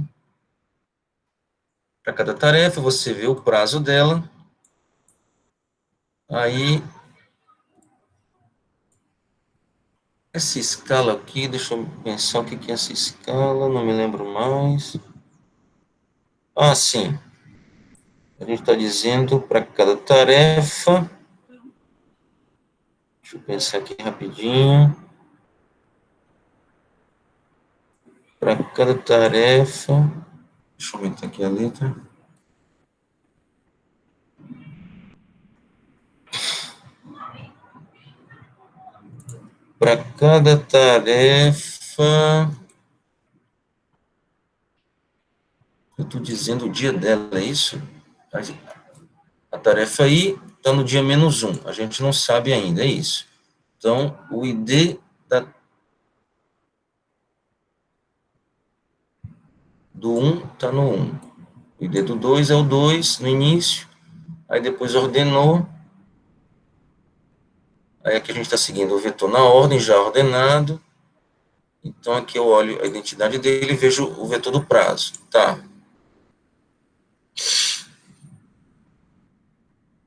Para cada tarefa, você vê o prazo dela. Aí, essa escala aqui, deixa eu pensar o que é essa escala, não me lembro mais. Ah, sim. A gente está dizendo para cada tarefa. Deixa eu pensar aqui rapidinho. Para cada tarefa. Deixa eu aumentar aqui a letra. Para cada tarefa. Eu estou dizendo o dia dela, é isso? A tarefa aí está no dia -1. A gente não sabe ainda, é isso. Então, o ID do 1 está no 1. O ID do 2 é o 2 no início. Aí depois ordenou. Aí aqui a gente está seguindo o vetor na ordem, já ordenado. Então aqui eu olho a identidade dele e vejo o vetor do prazo. Tá.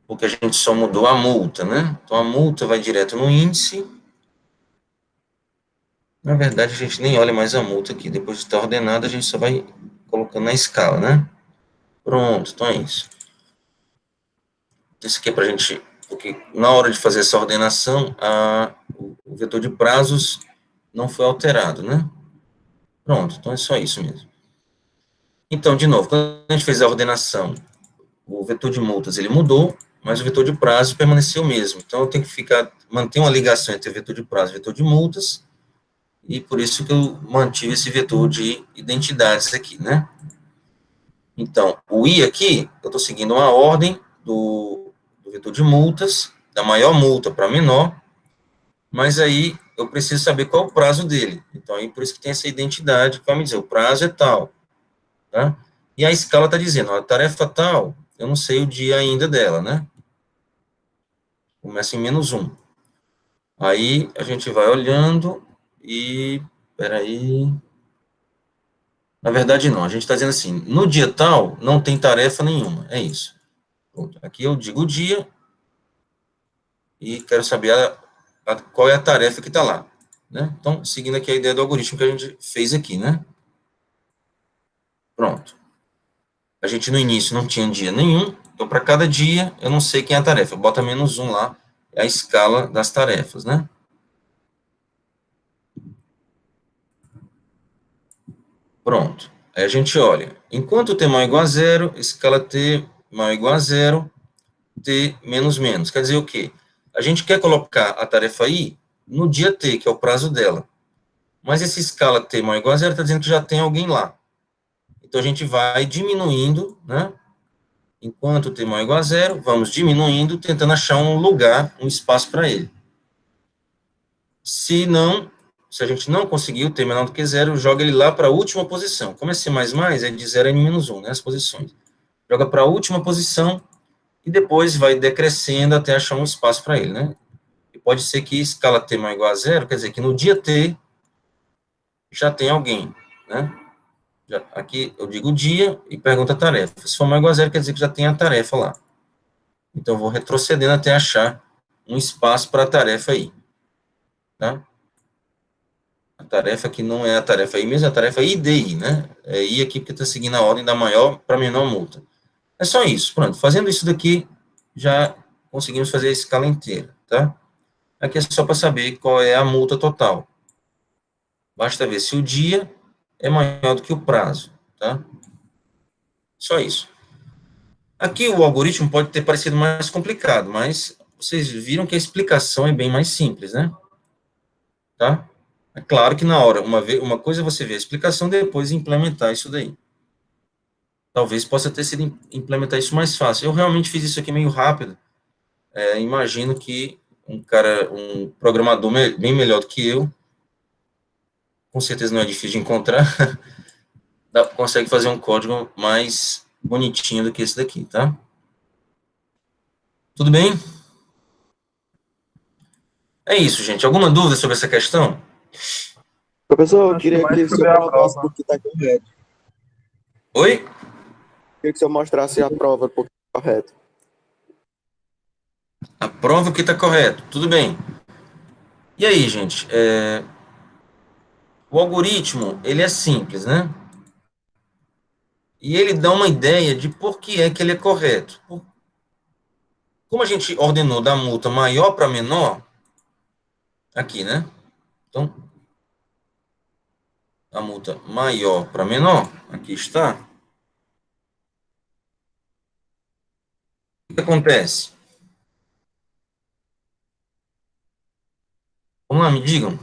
Porque a gente só mudou a multa, né? Então a multa vai direto no índice. Na verdade, a gente nem olha mais a multa aqui. Depois de estar ordenado, a gente só vai colocando na escala, né? Pronto, então é isso. Isso aqui é para a gente... Porque na hora de fazer essa ordenação, o vetor de prazos não foi alterado, né? Pronto, então é só isso mesmo. Então, de novo, quando a gente fez a ordenação, o vetor de multas ele mudou, mas o vetor de prazo permaneceu o mesmo. Então, eu tenho que manter uma ligação entre o vetor de prazo e o vetor de multas, e por isso que eu mantive esse vetor de identidades aqui, né? Então, o I aqui, eu estou seguindo uma ordem do vetor de multas, da maior multa para a menor, mas aí eu preciso saber qual é o prazo dele. Então, aí por isso que tem essa identidade que vai me dizer, o prazo é tal, tá? E a escala está dizendo, ó, a tarefa tal, eu não sei o dia ainda dela, né? Começa em -1. Aí a gente vai olhando e, peraí, na verdade não, a gente está dizendo assim, no dia tal não tem tarefa nenhuma, é isso. Aqui eu digo o dia e quero saber qual é a tarefa que está lá, né? Então, seguindo aqui a ideia do algoritmo que a gente fez aqui, né? Pronto. A gente no início não tinha dia nenhum, então para cada dia eu não sei quem é a tarefa, bota -1 lá, é a escala das tarefas, né? Pronto. Aí a gente olha, enquanto t maior ou igual a zero, escala t maior ou igual a zero, t menos menos. Quer dizer o quê? A gente quer colocar a tarefa I no dia t, que é o prazo dela. Mas essa escala t maior ou igual a zero está dizendo que já tem alguém lá. Então a gente vai diminuindo, né? Enquanto t maior ou igual a zero, vamos diminuindo, tentando achar um lugar, um espaço para ele. Se a gente não conseguir o t menor do que zero, joga ele lá para a última posição. Como é C++, é de 0 a n-1, né, as posições. Joga para a última posição e depois vai decrescendo até achar um espaço para ele, né? E pode ser que escala t maior ou igual a zero, quer dizer que no dia t já tem alguém, né? Aqui eu digo dia e pergunta a tarefa. Se for maior ou igual a zero, quer dizer que já tem a tarefa lá. Então, eu vou retrocedendo até achar um espaço para a tarefa aí, tá? A tarefa aqui não é a tarefa I mesmo, é a tarefa IDI, né? É I aqui porque está seguindo a ordem da maior para menor multa. É só isso, pronto. Fazendo isso daqui, já conseguimos fazer a escala inteira, tá? Aqui é só para saber qual é a multa total. Basta ver se o dia é maior do que o prazo, tá? Só isso. Aqui o algoritmo pode ter parecido mais complicado, mas vocês viram que a explicação é bem mais simples, né? Tá? É claro que na hora, uma coisa é você ver a explicação, depois implementar isso daí. Talvez possa ter sido implementar isso mais fácil. Eu realmente fiz isso aqui meio rápido. Imagino que um programador bem melhor do que eu, com certeza não é difícil de encontrar, consegue fazer um código mais bonitinho do que esse daqui, tá? Tudo bem? É isso, gente. Alguma dúvida sobre essa questão? Professor, eu Acho que queria mais que o sobre senhor a provasse prova. porque está correto. Oi? Queria que o senhor mostrasse a prova porque está correto. A prova que está correto. Tudo bem. E aí, gente? O algoritmo, ele é simples, né? E ele dá uma ideia de por que é que ele é correto. Como a gente ordenou da multa maior para menor, aqui, né? Então, a multa maior para menor, aqui está. O que acontece? Vamos lá, me digam.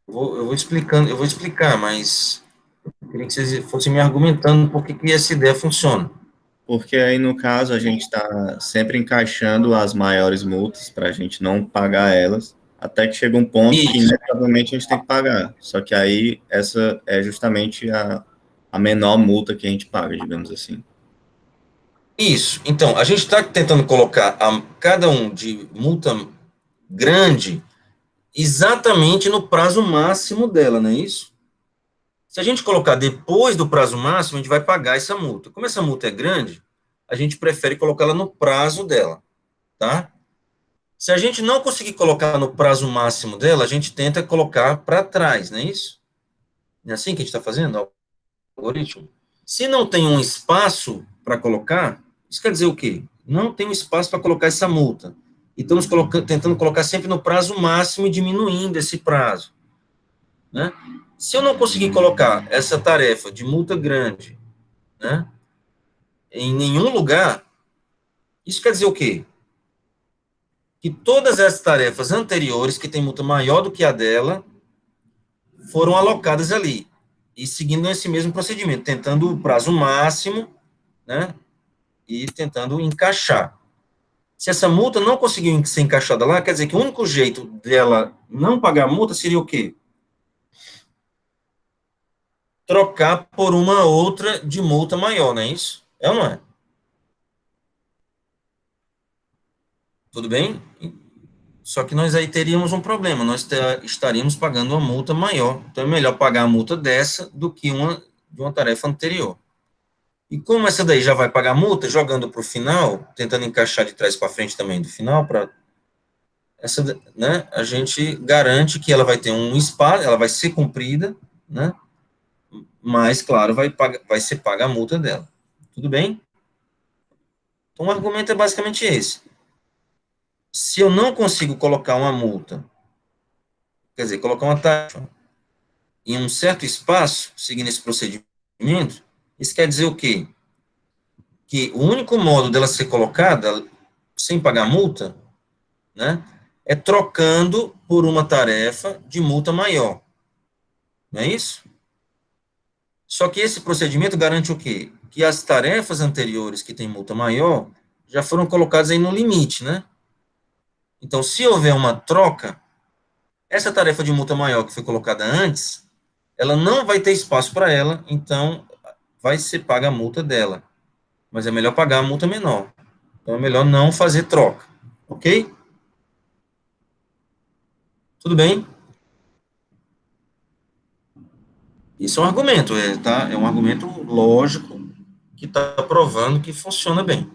Eu vou explicando, eu vou explicar, mas eu queria que vocês fossem me argumentando por que essa ideia funciona. Porque aí, no caso, a gente está sempre encaixando as maiores multas para a gente não pagar elas, até que chega um ponto que, Isso. inevitavelmente, a gente tem que pagar. Só que aí, essa é justamente a menor multa que a gente paga, digamos assim. Isso. Então, a gente está tentando colocar cada um de multa grande exatamente no prazo máximo dela, não é isso? Se a gente colocar depois do prazo máximo, a gente vai pagar essa multa. Como essa multa é grande, a gente prefere colocá-la no prazo dela, tá? Se a gente não conseguir colocar no prazo máximo dela, a gente tenta colocar para trás, não é isso? Não é assim que a gente está fazendo, o algoritmo? Se não tem um espaço para colocar, isso quer dizer o quê? Não tem um espaço para colocar essa multa. E estamos tentando colocar sempre no prazo máximo e diminuindo esse prazo, né? Se eu não conseguir colocar essa tarefa de multa grande, né, em nenhum lugar, isso quer dizer o quê? Que todas as tarefas anteriores, que têm multa maior do que a dela, foram alocadas ali, e seguindo esse mesmo procedimento, tentando o prazo máximo, né, e tentando encaixar. Se essa multa não conseguiu ser encaixada lá, quer dizer que o único jeito dela não pagar a multa seria o quê? Trocar por uma outra de multa maior, não é isso? É ou não é? Tudo bem? Só que nós aí teríamos um problema, nós estaríamos pagando uma multa maior. Então é melhor pagar a multa dessa do que de uma tarefa anterior. E como essa daí já vai pagar a multa, jogando para o final, tentando encaixar de trás para frente também do final, para essa, né, a gente garante que ela vai ter um espaço, ela vai ser cumprida, né? Mas, claro, vai ser paga a multa dela. Tudo bem? Então, o argumento é basicamente esse. Se eu não consigo colocar uma multa, quer dizer, colocar uma taxa em um certo espaço, seguindo esse procedimento, isso quer dizer o quê? Que o único modo dela ser colocada, sem pagar multa, né, é trocando por uma tarefa de multa maior. Não é isso? Só que esse procedimento garante o quê? Que as tarefas anteriores que têm multa maior já foram colocadas aí no limite, né? Então, se houver uma troca, essa tarefa de multa maior que foi colocada antes, ela não vai ter espaço para ela, então vai ser paga a multa dela. Mas é melhor pagar a multa menor. Então, é melhor não fazer troca. Ok? Tudo bem? Isso é um argumento, tá? É um argumento lógico que está provando que funciona bem.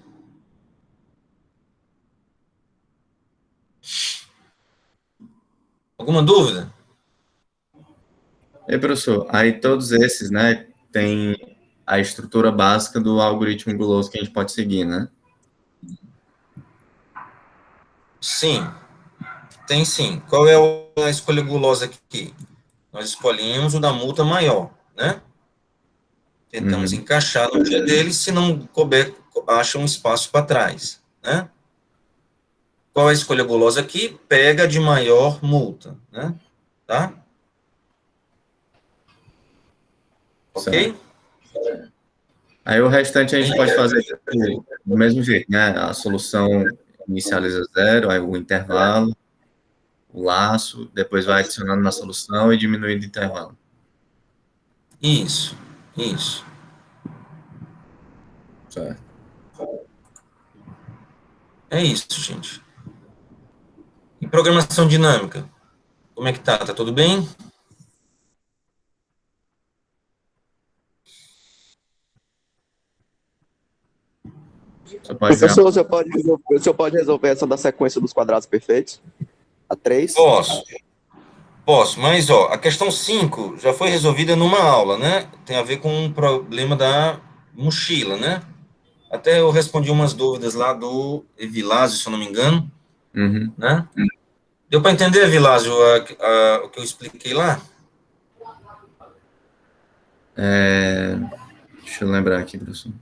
Alguma dúvida? E professor, aí todos esses, né, tem a estrutura básica do algoritmo guloso que a gente pode seguir, né? Sim, tem sim. Qual é a escolha gulosa aqui? Nós escolhemos o da multa maior, né? Tentamos encaixar no dia dele, se não couber, acha um espaço para trás, né? Qual é a escolha gulosa aqui? Pega de maior multa, né? Tá? Ok? Certo. Aí o restante a gente pode fazer do mesmo jeito, né? A solução inicializa zero, aí o intervalo, o laço, depois vai adicionando na solução e diminuindo o intervalo. Isso, isso. Certo. É isso, gente. E programação dinâmica? Como é que tá? Tá tudo bem? Você pode ver. Professor, o senhor pode resolver essa da sequência dos quadrados perfeitos? A 3? Posso, mas ó, a questão 5 já foi resolvida numa aula, né? Tem a ver com um problema da mochila, né? Até eu respondi umas dúvidas lá do Evilásio, se eu não me engano, né? Deu para entender, Evilásio, o que eu expliquei lá? Deixa eu lembrar aqui, professor.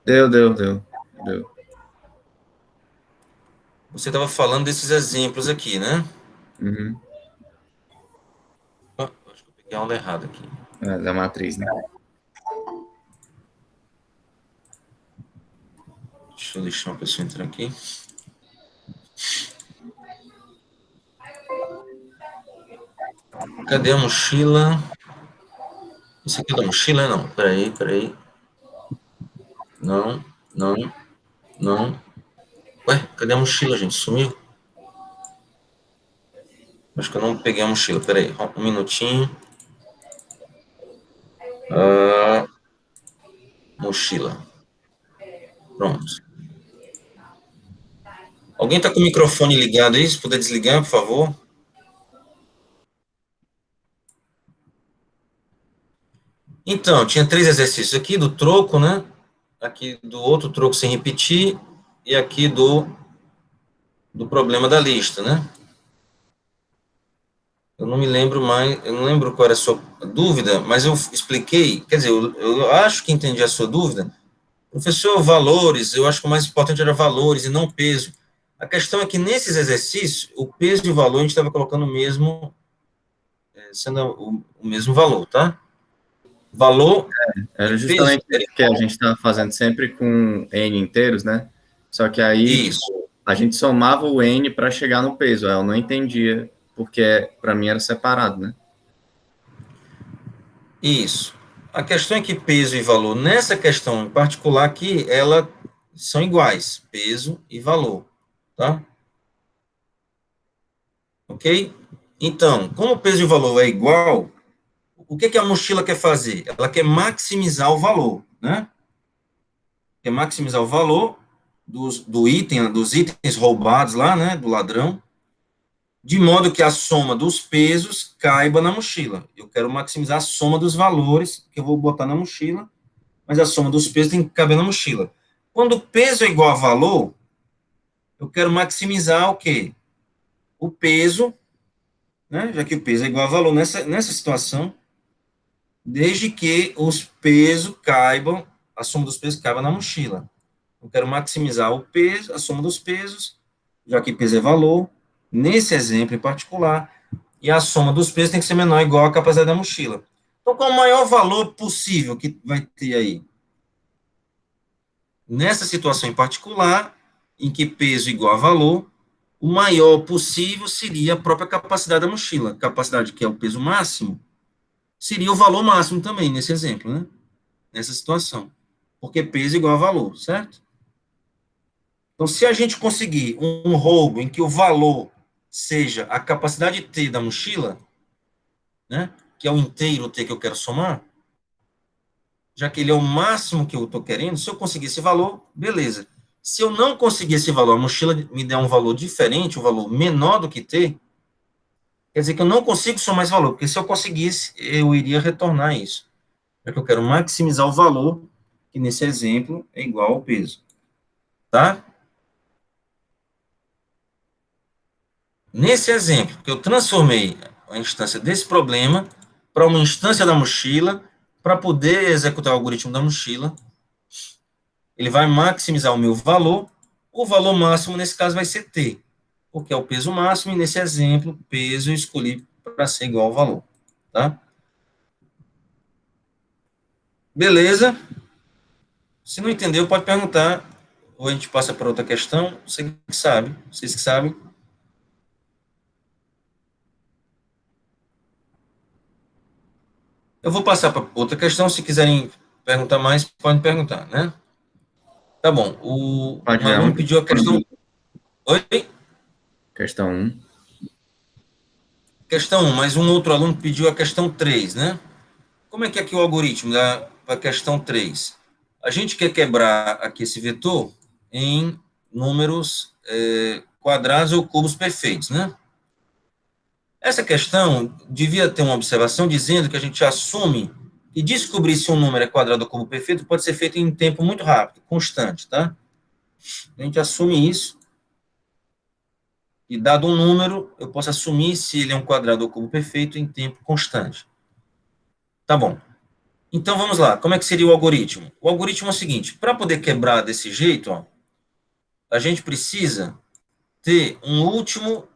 Deu. Você estava falando desses exemplos aqui, né? Acho que eu peguei a aula errada aqui. Da matriz, né? Deixa eu deixar uma pessoa entrar aqui. Cadê a mochila? Isso aqui é da mochila? Não, peraí. Não. Ué, cadê a mochila, gente? Sumiu? Acho que eu não peguei a mochila. Peraí, um minutinho. Mochila. Pronto. Alguém tá com o microfone ligado aí? Se puder desligar, por favor. Então, tinha 3 exercícios aqui do troco, né? Aqui do outro troco sem repetir. E aqui do problema da lista, né? Eu não me lembro mais, eu não lembro qual era a sua dúvida, mas eu expliquei, quer dizer, eu acho que entendi a sua dúvida. Professor, valores, eu acho que o mais importante era valores e não peso. A questão é que nesses exercícios, o peso e o valor a gente estava colocando mesmo sendo o mesmo valor, tá? Valor... Era justamente isso que a gente estava fazendo sempre com N inteiros, né? Só que aí Isso. a gente somava o N para chegar no peso. Eu não entendia, porque para mim era separado, né? Isso. A questão é que peso e valor, nessa questão em particular aqui, elas são iguais, peso e valor, tá? Ok? Então, como o peso e o valor é igual, o que a mochila quer fazer? Ela quer maximizar o valor, né? Quer maximizar o valor dos itens roubados lá, né, do ladrão, de modo que a soma dos pesos caiba na mochila. Eu quero maximizar a soma dos valores que eu vou botar na mochila, mas a soma dos pesos tem que caber na mochila. Quando o peso é igual a valor, eu quero maximizar o quê? O peso, né, já que o peso é igual a valor nessa situação, desde que os pesos caibam, a soma dos pesos caiba na mochila. Eu quero maximizar o peso, a soma dos pesos, já que peso é valor, nesse exemplo em particular, e a soma dos pesos tem que ser menor ou igual à capacidade da mochila. Então, qual é o maior valor possível que vai ter aí? Nessa situação em particular, em que peso igual a valor, o maior possível seria a própria capacidade da mochila. Capacidade, que é o peso máximo, seria o valor máximo também, nesse exemplo, né? Nessa situação. Porque peso igual a valor, certo? Então, se a gente conseguir um roubo em que o valor seja a capacidade T da mochila, né, que é o inteiro T que eu quero somar, já que ele é o máximo que eu estou querendo, se eu conseguir esse valor, beleza. Se eu não conseguir esse valor, a mochila me der um valor diferente, um valor menor do que T, quer dizer que eu não consigo somar esse valor, porque se eu conseguisse, eu iria retornar isso. Já que eu quero maximizar o valor, que nesse exemplo é igual ao peso. Tá? Nesse exemplo, que eu transformei a instância desse problema para uma instância da mochila, para poder executar o algoritmo da mochila, ele vai maximizar o meu valor. O valor máximo, nesse caso, vai ser T, porque é o peso máximo, e nesse exemplo, peso eu escolhi para ser igual ao valor. Tá? Beleza? Se não entendeu, pode perguntar, ou a gente passa para outra questão. Você que sabe, vocês que sabem. Eu vou passar para outra questão, se quiserem perguntar mais, podem perguntar, né? Tá bom, um aluno pediu a questão... Oi? Questão 1. Questão 1, mas um outro aluno pediu a questão 3, né? Como é que é aqui o algoritmo da questão 3? A gente quer quebrar aqui esse vetor em números quadrados ou cubos perfeitos, né? Essa questão devia ter uma observação dizendo que a gente assume que descobrir se um número é quadrado ou cubo perfeito pode ser feito em um tempo muito rápido, constante, tá? A gente assume isso, e dado um número, eu posso assumir se ele é um quadrado ou cubo perfeito em tempo constante. Tá bom. Então, vamos lá. Como é que seria o algoritmo? O algoritmo é o seguinte, para poder quebrar desse jeito, ó, a gente precisa ter um último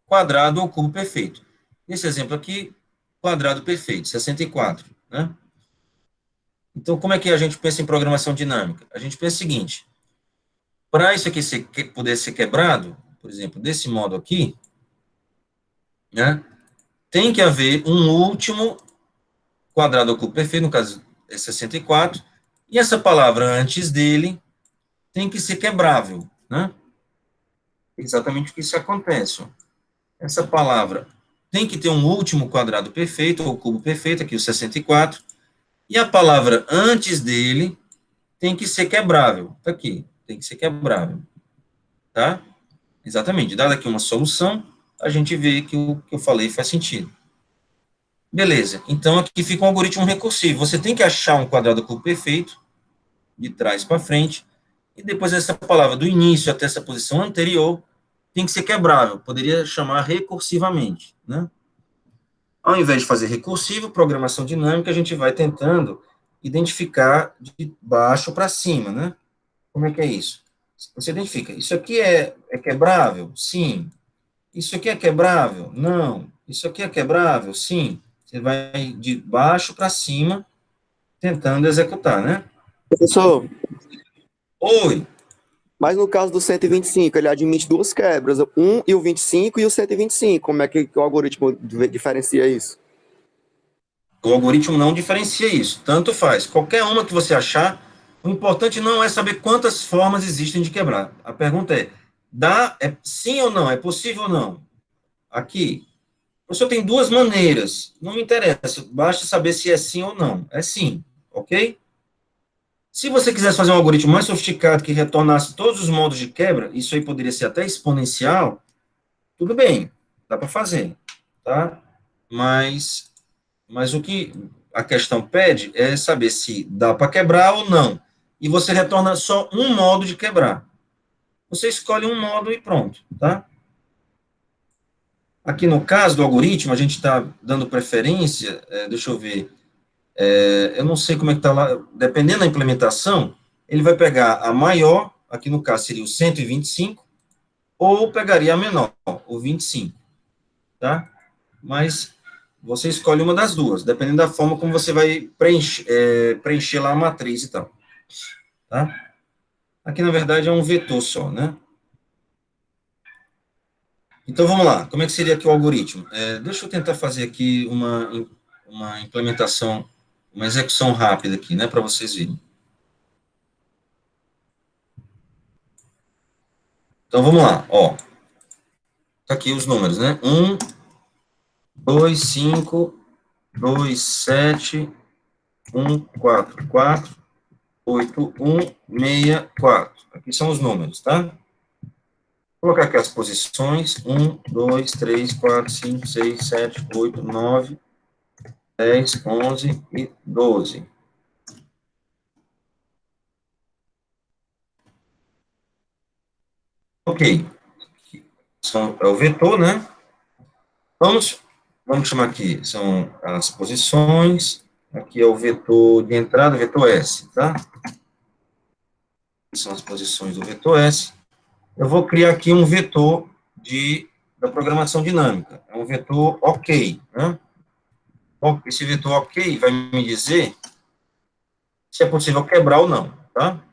quadrado ou cubo perfeito. Nesse exemplo aqui, quadrado perfeito, 64, né? Então, como é que a gente pensa em programação dinâmica? A gente pensa o seguinte, para isso aqui poder ser quebrado, por exemplo, desse modo aqui, né, tem que haver um último quadrado ou cubo perfeito, no caso é 64, e essa palavra antes dele tem que ser quebrável, né? Exatamente o que isso acontece. Ó. Essa palavra tem que ter um último quadrado perfeito, ou cubo perfeito, aqui o 64, e a palavra antes dele tem que ser quebrável. Tá aqui, tem que ser quebrável. Tá? Exatamente. Dada aqui uma solução, a gente vê que o que eu falei faz sentido. Beleza. Então, aqui fica um algoritmo recursivo. Você tem que achar um quadrado cubo perfeito, de trás para frente, e depois essa palavra do início até essa posição anterior tem que ser quebrável. Poderia chamar recursivamente, né? Ao invés de fazer recursivo, programação dinâmica, a gente vai tentando identificar de baixo para cima, né? Como é que é isso? Você identifica, isso aqui é quebrável? Sim. Isso aqui é quebrável? Não. Isso aqui é quebrável? Sim. Você vai de baixo para cima, tentando executar, né? Professor, Oi, mas no caso do 125, ele admite duas quebras, e o 25 e o 125. Como é que o algoritmo diferencia isso? o algoritmo não diferencia isso, tanto faz. Qualquer uma que você achar, o importante não é saber quantas formas existem de quebrar. A pergunta é, sim ou não? É possível ou não? Aqui, o senhor tem duas maneiras, não me interessa, basta saber se é sim ou não. É sim, ok? Se você quisesse fazer um algoritmo mais sofisticado que retornasse todos os modos de quebra, isso aí poderia ser até exponencial, tudo bem, dá para fazer, tá? Mas, mas o que a questão pede é saber se dá para quebrar ou não. E você retorna só um modo de quebrar. Você escolhe um modo e pronto, tá? Aqui no caso do algoritmo, a gente está dando preferência, deixa eu ver, eu não sei como é que está lá, dependendo da implementação, ele vai pegar a maior, aqui no caso seria o 125, ou pegaria a menor, o 25, tá? Mas você escolhe uma das duas, dependendo da forma como você vai preencher lá a matriz e tal, tá? Aqui, na verdade, é um vetor só, né? Então, vamos lá. Como é que seria aqui o algoritmo? Deixa eu tentar fazer aqui uma implementação, uma execução rápida aqui, né, para vocês verem. Então, vamos lá, ó. Tá aqui os números, né? 1, 2, 5, 2, 7, 1, 4, 4, 8, 1, 6, 4. Aqui são os números, tá? Vou colocar aqui as posições. 1, 2, 3, 4, 5, 6, 7, 8, 9, 10, 11 e 12. Ok. É o vetor, né? Vamos chamar aqui, são as posições. Aqui é o vetor de entrada, vetor S, tá? São as posições do vetor S. Eu vou criar aqui um vetor da programação dinâmica. É um vetor OK, né? Esse vetor OK vai me dizer se é possível quebrar ou não, tá?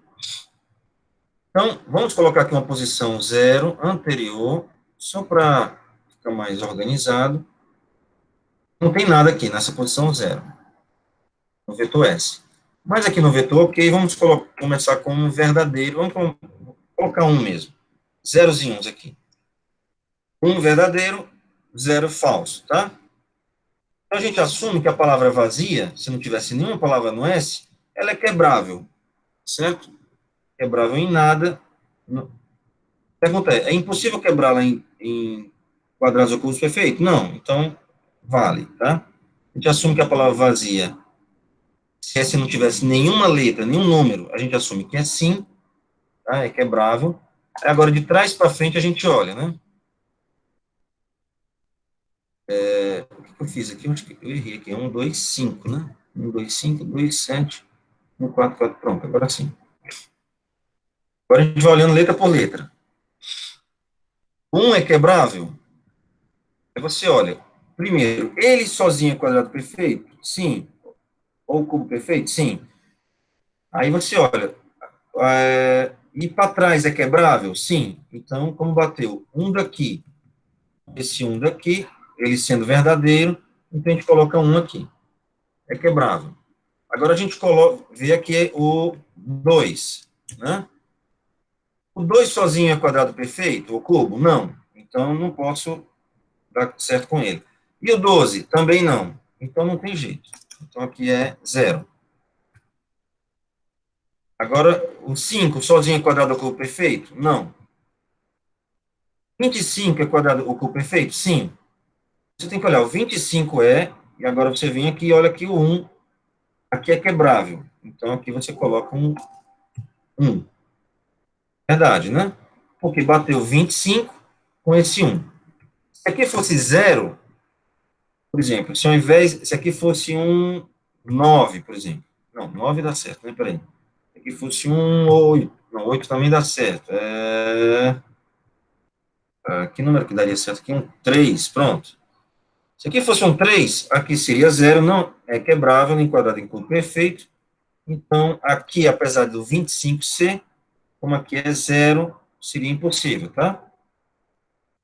Então, vamos colocar aqui uma posição 0 anterior, só para ficar mais organizado. Não tem nada aqui nessa posição 0, no vetor S. Mas aqui no vetor OK, vamos começar com um verdadeiro, vamos colocar um mesmo. Zeros e uns aqui. Um verdadeiro, 0 falso, tá? Então, a gente assume que a palavra vazia, se não tivesse nenhuma palavra no S, ela é quebrável, certo? Quebrável em nada. Pergunta é impossível quebrá-la em quadrados ocultos perfeitos? Não, então vale, tá? A gente assume que a palavra vazia, se S não tivesse nenhuma letra, nenhum número, a gente assume que é sim, tá? É quebrável. Agora, de trás para frente, a gente olha, né? O que eu fiz aqui? Eu errei aqui. 1, 2, 5, né? 1, 2, 5, 2, 7, 1, 4, 4. Pronto, agora sim. Agora a gente vai olhando letra por letra. 1 é quebrável? Aí você olha. Primeiro, ele sozinho é quadrado perfeito? Sim. Ou cubo perfeito? Sim. Aí você olha. E para trás é quebrável? Sim. Então, como bateu um daqui, esse um daqui, ele sendo verdadeiro, então a gente coloca um aqui. É quebrável. Agora a gente vê aqui o 2, né? O 2 sozinho é quadrado perfeito, o cubo? Não. Então, não posso dar certo com ele. E o 12? Também não. Então, não tem jeito. Então, aqui é 0. Agora, o 5 sozinho é quadrado ao cubo perfeito? Não. 25 é quadrado ao cubo perfeito? Sim. Você tem que olhar, o 25 e agora você vem aqui e olha que o 1, aqui é quebrável. Então, aqui você coloca um 1. Verdade, né? Porque bateu 25 com esse 1. Se aqui fosse 0, por exemplo, se aqui fosse um 9, por exemplo. Não, 9 dá certo, né? Peraí. Se aqui fosse um 8. Não, 8 também dá certo. Que número que daria certo aqui? Um 3, pronto. Se aqui fosse um 3, aqui seria 0, não é quebrável, nem quadrado em cubo perfeito. Então, aqui, apesar do 25 ser, como aqui é 0, seria impossível, tá?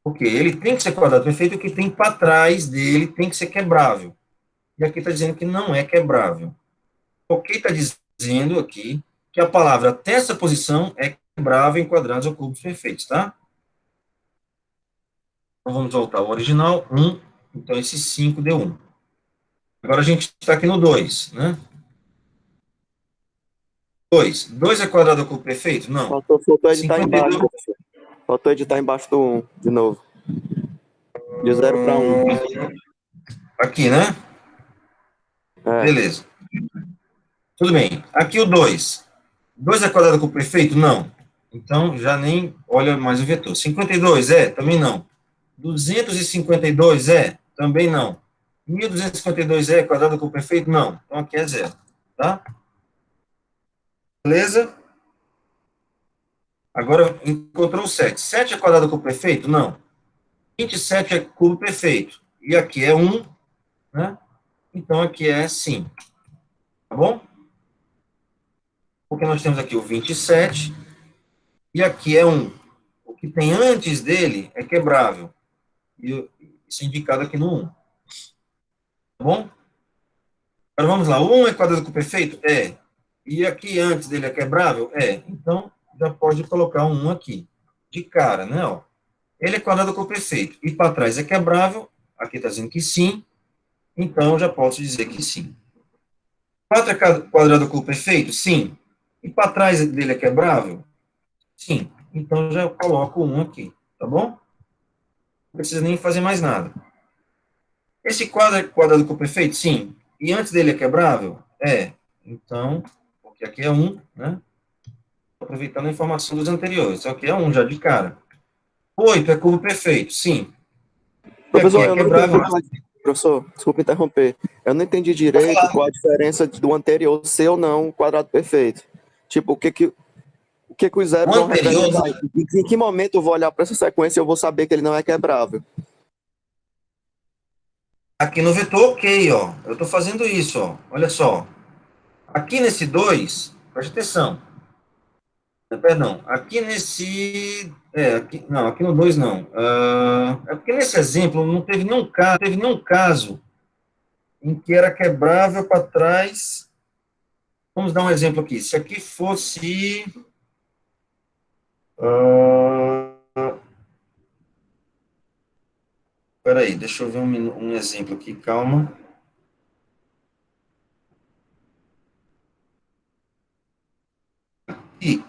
Porque ele tem que ser quadrado perfeito, o que tem para trás dele tem que ser quebrável. E aqui está dizendo que não é quebrável. O que está dizendo aqui que a palavra até essa posição é quebrável em quadrados ou cubos perfeitos, tá? Então, vamos voltar ao original. 1, então esse 5 deu 1. Agora a gente está aqui no 2, né? 2. 2 é quadrado ou cubo perfeito? Não. Faltou editar 52. embaixo. Faltou editar embaixo do 1, de novo. De 0 para 1. Aqui, né? É. Beleza. Tudo bem. Aqui o 2. 2 é quadrado com perfeito? Não. Então, já nem olha mais o vetor. 52 é? Também não. 252 é? Também não. 1252 é quadrado com perfeito? Não. Então, aqui é 0. Tá? Beleza? Agora, encontrou o 7. 7 é quadrado com perfeito? Não. 27 é cubo perfeito. E aqui é 1, né? Então, aqui é sim. Tá bom? Porque nós temos aqui o 27 e aqui é 1. O que tem antes dele é quebrável. E isso é indicado aqui no 1. Tá bom? Agora vamos lá. O 1 é quadrado com perfeito? É. E aqui antes dele é quebrável? É. Então, já pode colocar um 1 aqui. De cara, né? Ó. Ele é quadrado com perfeito. E para trás é quebrável. Aqui está dizendo que sim. Então, já posso dizer que sim. 4 é quadrado com perfeito? Sim. E para trás dele é quebrável? Sim. Então, já coloco um aqui, tá bom? Não precisa nem fazer mais nada. Esse quadro é quadrado com perfeito? Sim. E antes dele é quebrável? É. Então, porque aqui é 1, né? Aproveitando a informação dos anteriores. Só que é 1 já de cara. 8 é cubo perfeito? Sim. E aqui Professor, é eu não quebrável. entendi. Professor, desculpa interromper. Eu não entendi direito qual a diferença do anterior ser ou não quadrado perfeito. Tipo, o que os zeros O vão anterior, representar? Em que momento eu vou olhar para essa sequência e eu vou saber que ele não é quebrável? aqui no vetor, ok, ó. Eu estou fazendo isso, ó. Olha só. Aqui nesse 2, preste atenção. Perdão, aqui nesse. Aqui, não, aqui no 2 não. É porque nesse exemplo não teve nenhum caso em que era quebrável para trás. Vamos dar um exemplo aqui. Se aqui fosse. Peraí, deixa eu ver um exemplo aqui, calma. Aqui,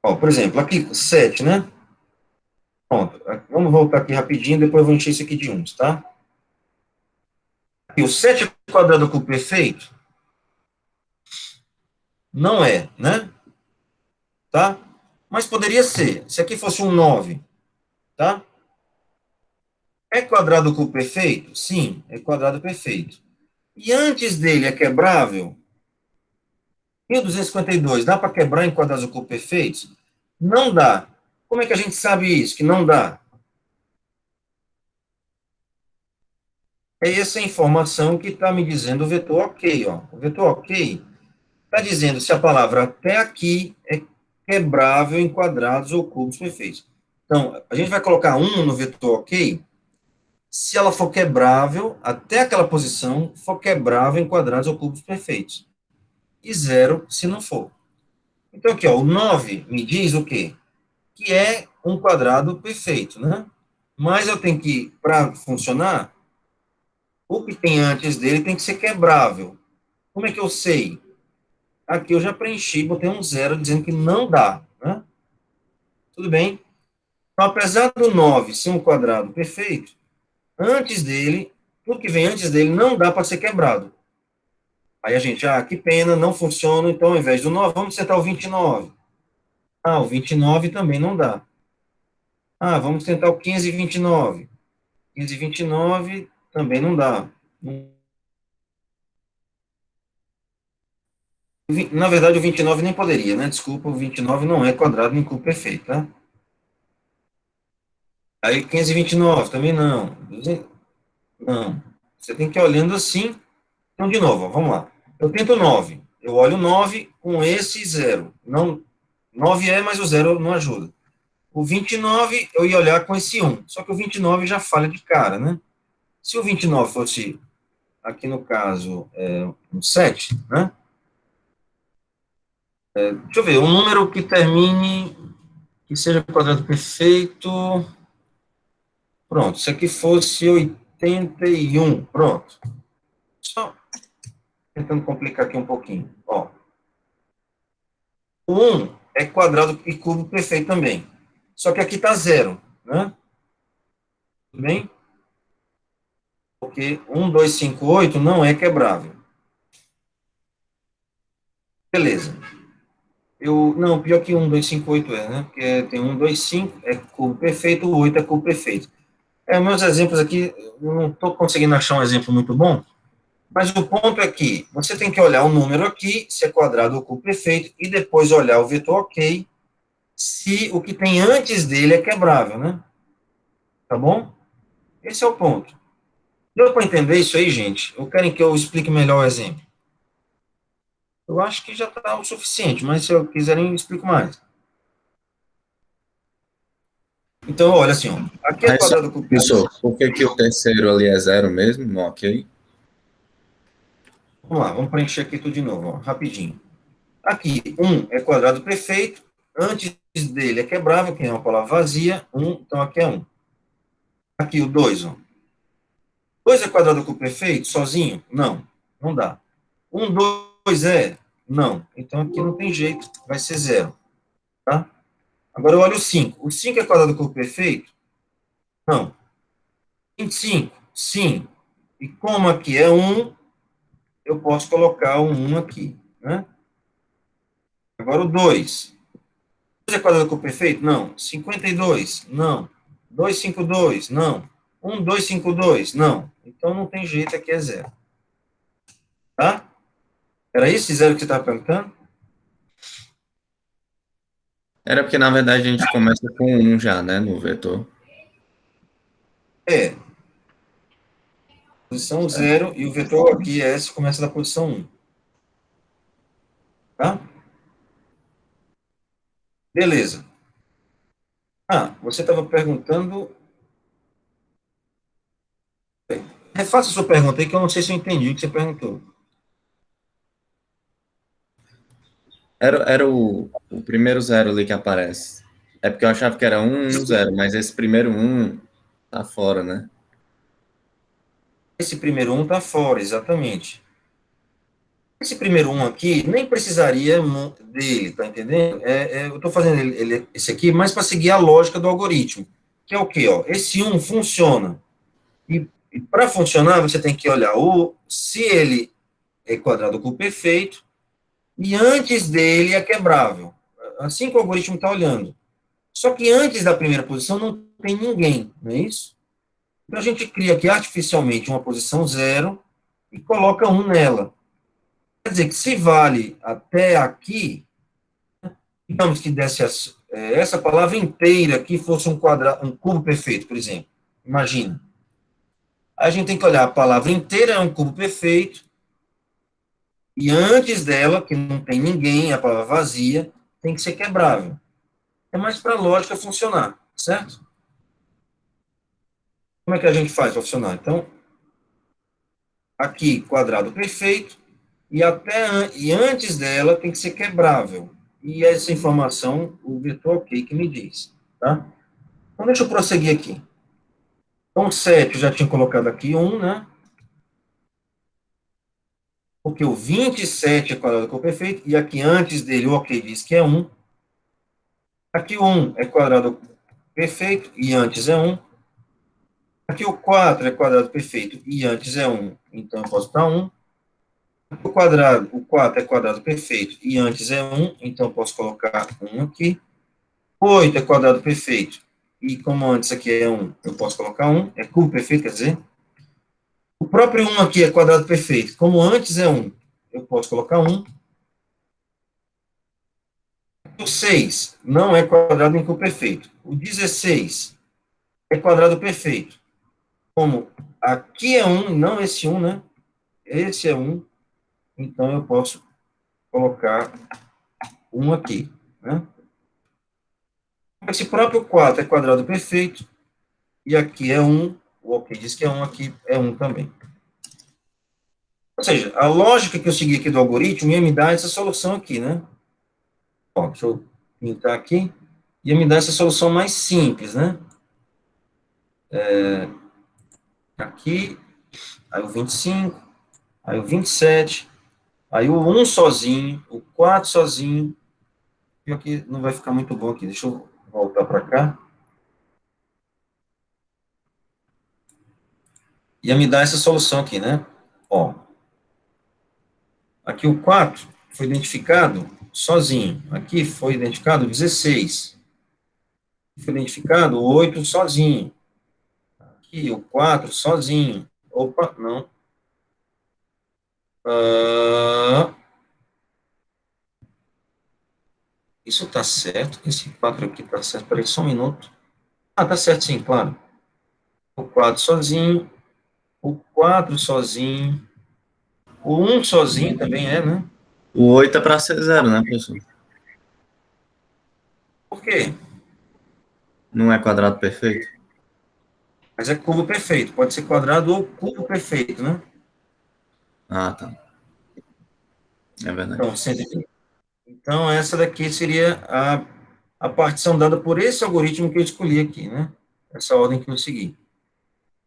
ó, por exemplo, aqui 7, né? Pronto, vamos voltar aqui rapidinho, depois eu vou encher isso aqui de uns, tá? Aqui, o 7 quadrado com perfeito? Não é, né? Tá? Mas poderia ser. Se aqui fosse um 9, tá? É quadrado cubo perfeito? Sim, é quadrado perfeito. E antes dele é quebrável? 1252, dá para quebrar em quadrados cubo perfeitos? Não dá. Como é que a gente sabe isso, que não dá? É essa informação que está me dizendo o vetor ok, ó. O vetor ok está dizendo se a palavra até aqui é quebrável em quadrados ou cubos perfeitos. Então, a gente vai colocar 1 no vetor ok, se ela for quebrável, até aquela posição, for quebrável em quadrados ou cubos perfeitos. E 0 se não for. Então, aqui, ó, o 9 me diz o quê? Que é um quadrado perfeito, né? Mas eu tenho que, para funcionar, o que tem antes dele tem que ser quebrável. Como é que eu sei? Aqui eu já preenchi, botei um 0 dizendo que não dá, né? Tudo bem? Então, apesar do 9 ser um quadrado perfeito, antes dele, tudo que vem antes dele não dá para ser quebrado. Aí a gente, que pena, não funciona, então ao invés do 9, vamos tentar o 29. O 29 também não dá. Vamos tentar o 1529. 1529 também não dá. Na verdade, o 29 nem poderia, né? Desculpa, o 29 não é quadrado nem cubo perfeito, tá? Aí 529 também não. Não. Você tem que ir olhando assim. Então, de novo, ó, vamos lá. Eu tento 9. Eu olho 9 com esse 0. Não, 9 é, mas o 0 não ajuda. O 29, eu ia olhar com esse 1. Só que o 29 já falha de cara, né? Se o 29 fosse, aqui no caso, um 7, né? Deixa eu ver, um número que termine, que seja quadrado perfeito. Pronto, se aqui fosse 81, pronto. Só tentando complicar aqui um pouquinho. Ó, o 1 é quadrado e cubo perfeito também. Só que aqui está 0, né? Tudo bem? Porque 1, 2, 5, 8 não é quebrável. Beleza. Não, pior que 1, 2, 5, 8 né? Porque tem 1, 2, 5, é cubo perfeito, o 8 é cubo perfeito. Meus exemplos aqui, eu não estou conseguindo achar um exemplo muito bom, mas o ponto é que você tem que olhar o número aqui, se é quadrado ou cubo perfeito, e depois olhar o vetor ok, se o que tem antes dele é quebrável, né? Tá bom? Esse é o ponto. Deu para entender isso aí, gente? Ou querem que eu explique melhor o exemplo? Eu acho que já está o suficiente, mas se eu quiserem, eu explico mais. Então, olha assim, ó, aqui é Aí só, quadrado cubo perfeito. professor, por que que o terceiro ali é 0 mesmo? Não, ok. Vamos lá, vamos preencher aqui tudo de novo, ó, rapidinho. Aqui, 1 é quadrado perfeito, antes dele é quebrável, que é uma palavra vazia, 1, então aqui é 1. Aqui o 2, ó. 2 é quadrado cubo perfeito, sozinho? Não, não dá. 1, 2 é? Não. Então aqui não tem jeito, vai ser 0, tá? Agora eu olho o 5. O 5 é quadrado cubo perfeito? Não. 25? Sim. E como aqui é 1, eu posso colocar um 1 aqui, né? Agora o 2. 2 é quadrado cubo perfeito? Não. 52? Não. 252? Não. 1, 2, 5, 2? Não. Então não tem jeito, aqui é 0. Tá? Era esse 0 que você estava perguntando? Era porque, na verdade, a gente começa com 1 já, né, no vetor. É. Posição 0 e o vetor aqui, S, começa da posição 1. Tá? Beleza. Você estava perguntando. Refaça a sua pergunta aí, que eu não sei se eu entendi o que você perguntou. Era o primeiro 0 ali que aparece. É porque eu achava que era 1, 1, 0, mas esse primeiro 1 tá fora, né? Esse primeiro 1 está fora, exatamente. Esse primeiro 1 aqui, nem precisaria dele, tá entendendo? Eu estou fazendo esse aqui mais para seguir a lógica do algoritmo, que é o quê? Ó? Esse 1 funciona. E para funcionar, você tem que olhar se ele é quadrado cubo perfeito, e antes dele é quebrável. Assim que o algoritmo está olhando. Só que antes da primeira posição não tem ninguém, não é isso? Então a gente cria aqui artificialmente uma posição 0 e coloca 1 nela. Quer dizer que se vale até aqui, digamos que desse essa palavra inteira aqui fosse um cubo perfeito, por exemplo. Imagina. A gente tem que olhar a palavra inteira é um cubo perfeito, e antes dela, que não tem ninguém, a palavra vazia, tem que ser quebrável. É mais para a lógica funcionar, certo? Como é que a gente faz para funcionar? Então, aqui, quadrado perfeito, e antes dela tem que ser quebrável. E essa informação, o vetor ok que me diz, tá? Então, deixa eu prosseguir aqui. Então, 7 eu já tinha colocado aqui 1, né? Porque o 27 é quadrado cubo perfeito, e aqui antes dele o ok diz que é 1. Aqui o 1 é quadrado perfeito, e antes é 1. Aqui o 4 é quadrado perfeito, e antes é 1, então eu posso botar 1. O 4 é quadrado perfeito, e antes é 1, então eu posso colocar 1 aqui. 8 é quadrado perfeito, e como antes aqui é 1, eu posso colocar 1, é cubo perfeito, quer dizer. O próprio 1 aqui é quadrado perfeito, como antes é 1, eu posso colocar 1. O 6 não é quadrado nem cubo perfeito. O 16 é quadrado perfeito. como aqui é 1, não esse 1, né? Esse é 1, então eu posso colocar 1 aqui, né? Esse próprio 4 é quadrado perfeito, e aqui é 1, o OK diz que é 1, aqui é 1 também. Ou seja, a lógica que eu segui aqui do algoritmo ia me dar essa solução aqui, né? Ó, deixa eu pintar aqui, ia me dar essa solução mais simples, né? Aqui, aí o 25, aí o 27, aí o 1 sozinho, o 4 sozinho, e aqui não vai ficar muito bom aqui, deixa eu voltar para cá. Ia me dar essa solução aqui, né? Ó, aqui o 4 foi identificado sozinho, aqui foi identificado 16, foi identificado o 8 sozinho, aqui o 4 sozinho, opa, não, isso tá certo, esse 4 aqui tá certo, peraí só um minuto, tá certo sim, claro, o 4 sozinho, o 4 sozinho, o 1 sozinho também é, né? O 8 é para ser 0, né, professor? Por quê? Não é quadrado perfeito? Mas é cubo perfeito, pode ser quadrado ou cubo perfeito, né? Ah, tá. É verdade. Então, então essa daqui seria a partição dada por esse algoritmo que eu escolhi aqui, né? Essa ordem que eu segui.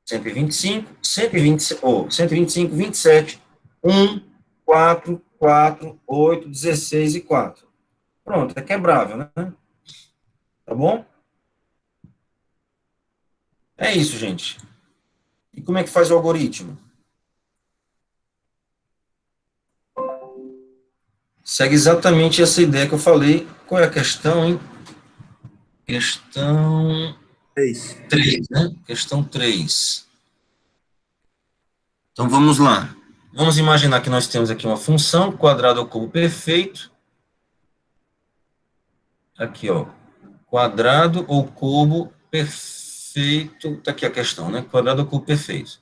125, 125, 27, 1, 4, 4, 8, 16 e 4. Pronto, é quebrável, né? Tá bom? É isso, gente. E como é que faz o algoritmo? Segue exatamente essa ideia que eu falei. Qual é a questão, hein? Questão 3, né? Questão 3. Então, vamos lá. Vamos imaginar que nós temos aqui uma função, quadrado ao cubo perfeito. Aqui, ó. Quadrado ou cubo perfeito. Tá aqui a questão, né? Quadrado ou cubo perfeito.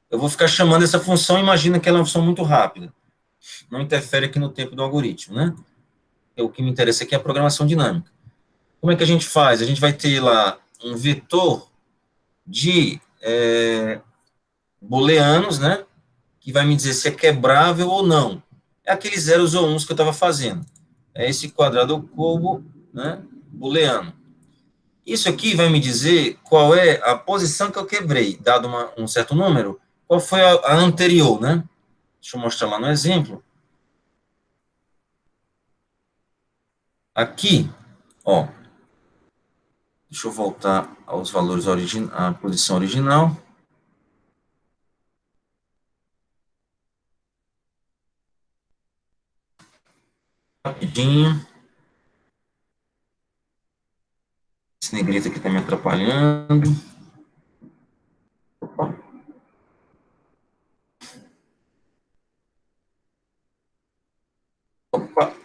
Eu vou ficar chamando essa função, imagina que ela é uma função muito rápida. Não interfere aqui no tempo do algoritmo, né? O que me interessa aqui é a programação dinâmica. Como é que a gente faz? A gente vai ter lá um vetor de booleanos, né? Que vai me dizer se é quebrável ou não. É aqueles zeros ou uns que eu estava fazendo. É esse quadrado ao cubo, né? Booleano. Isso aqui vai me dizer qual é a posição que eu quebrei, dado um certo número, qual foi a anterior, né? Deixa eu mostrar lá no exemplo. Aqui, ó, deixa eu voltar aos valores à posição original. Rapidinho. Esse negrito aqui está me atrapalhando. Opa. Opa.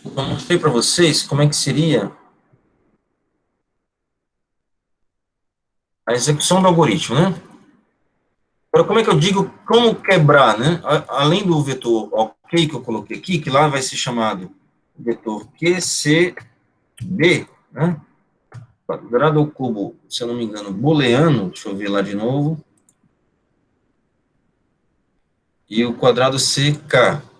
Eu mostrei para vocês como é que seria a execução do algoritmo, né? Agora, como é que eu digo como quebrar, né? Além do vetor OK que eu coloquei aqui, que lá vai ser chamado vetor QCB, né? Quadrado ao cubo, se eu não me engano, booleano, deixa eu ver lá de novo. E o quadrado CK.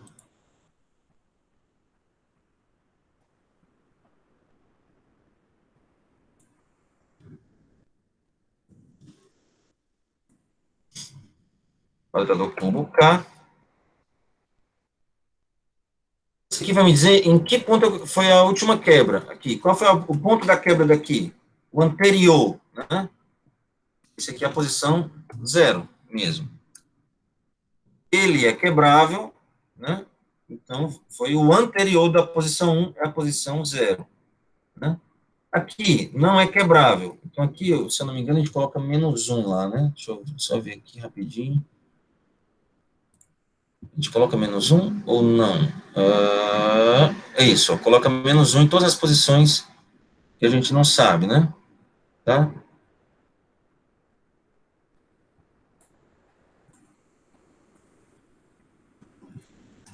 Quadrado ao cubo K. Isso aqui vai me dizer em que ponto foi a última quebra aqui. Qual foi o ponto da quebra daqui? O anterior, né? Esse aqui é a posição 0 mesmo. Ele é quebrável, né? Então, foi o anterior da posição 1, é a posição 0. Né? Aqui, não é quebrável. Então, aqui, se eu não me engano, a gente coloca -1 lá, né? Deixa eu só ver aqui rapidinho. A gente coloca menos 1 ou não? É isso, ó, coloca menos 1 em todas as posições que a gente não sabe, né? Tá?